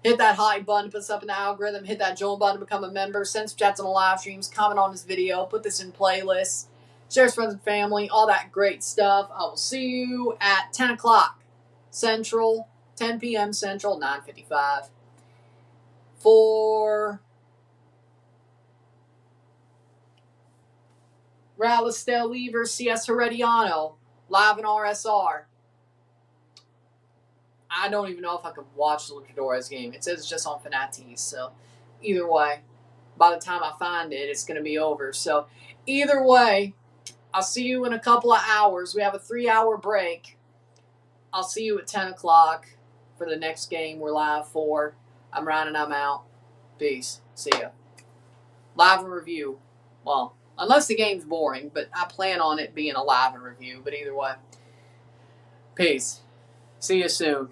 Speaker 1: Hit that hype button to put us up in the algorithm. Hit that join button to become a member. Send some chats on the live streams. Comment on this video. Put this in playlists. Share with friends and family. All that great stuff. I will see you at 10 o'clock Central. 10 p.m. Central. 9:55. For Real Estel vs. CS Herediano. Live in RSR. I don't even know if I could watch the Libertadores game. It says it's just on Fanatiz. So, either way, by the time I find it, it's going to be over. So, either way, I'll see you in a couple of hours. We have a 3-hour break. I'll see you at 10 o'clock for the next game we're live for. I'm Ryan and I'm out. Peace. See ya. Live and review. Well, unless the game's boring, but I plan on it being a live and review. But either way, peace. See you soon.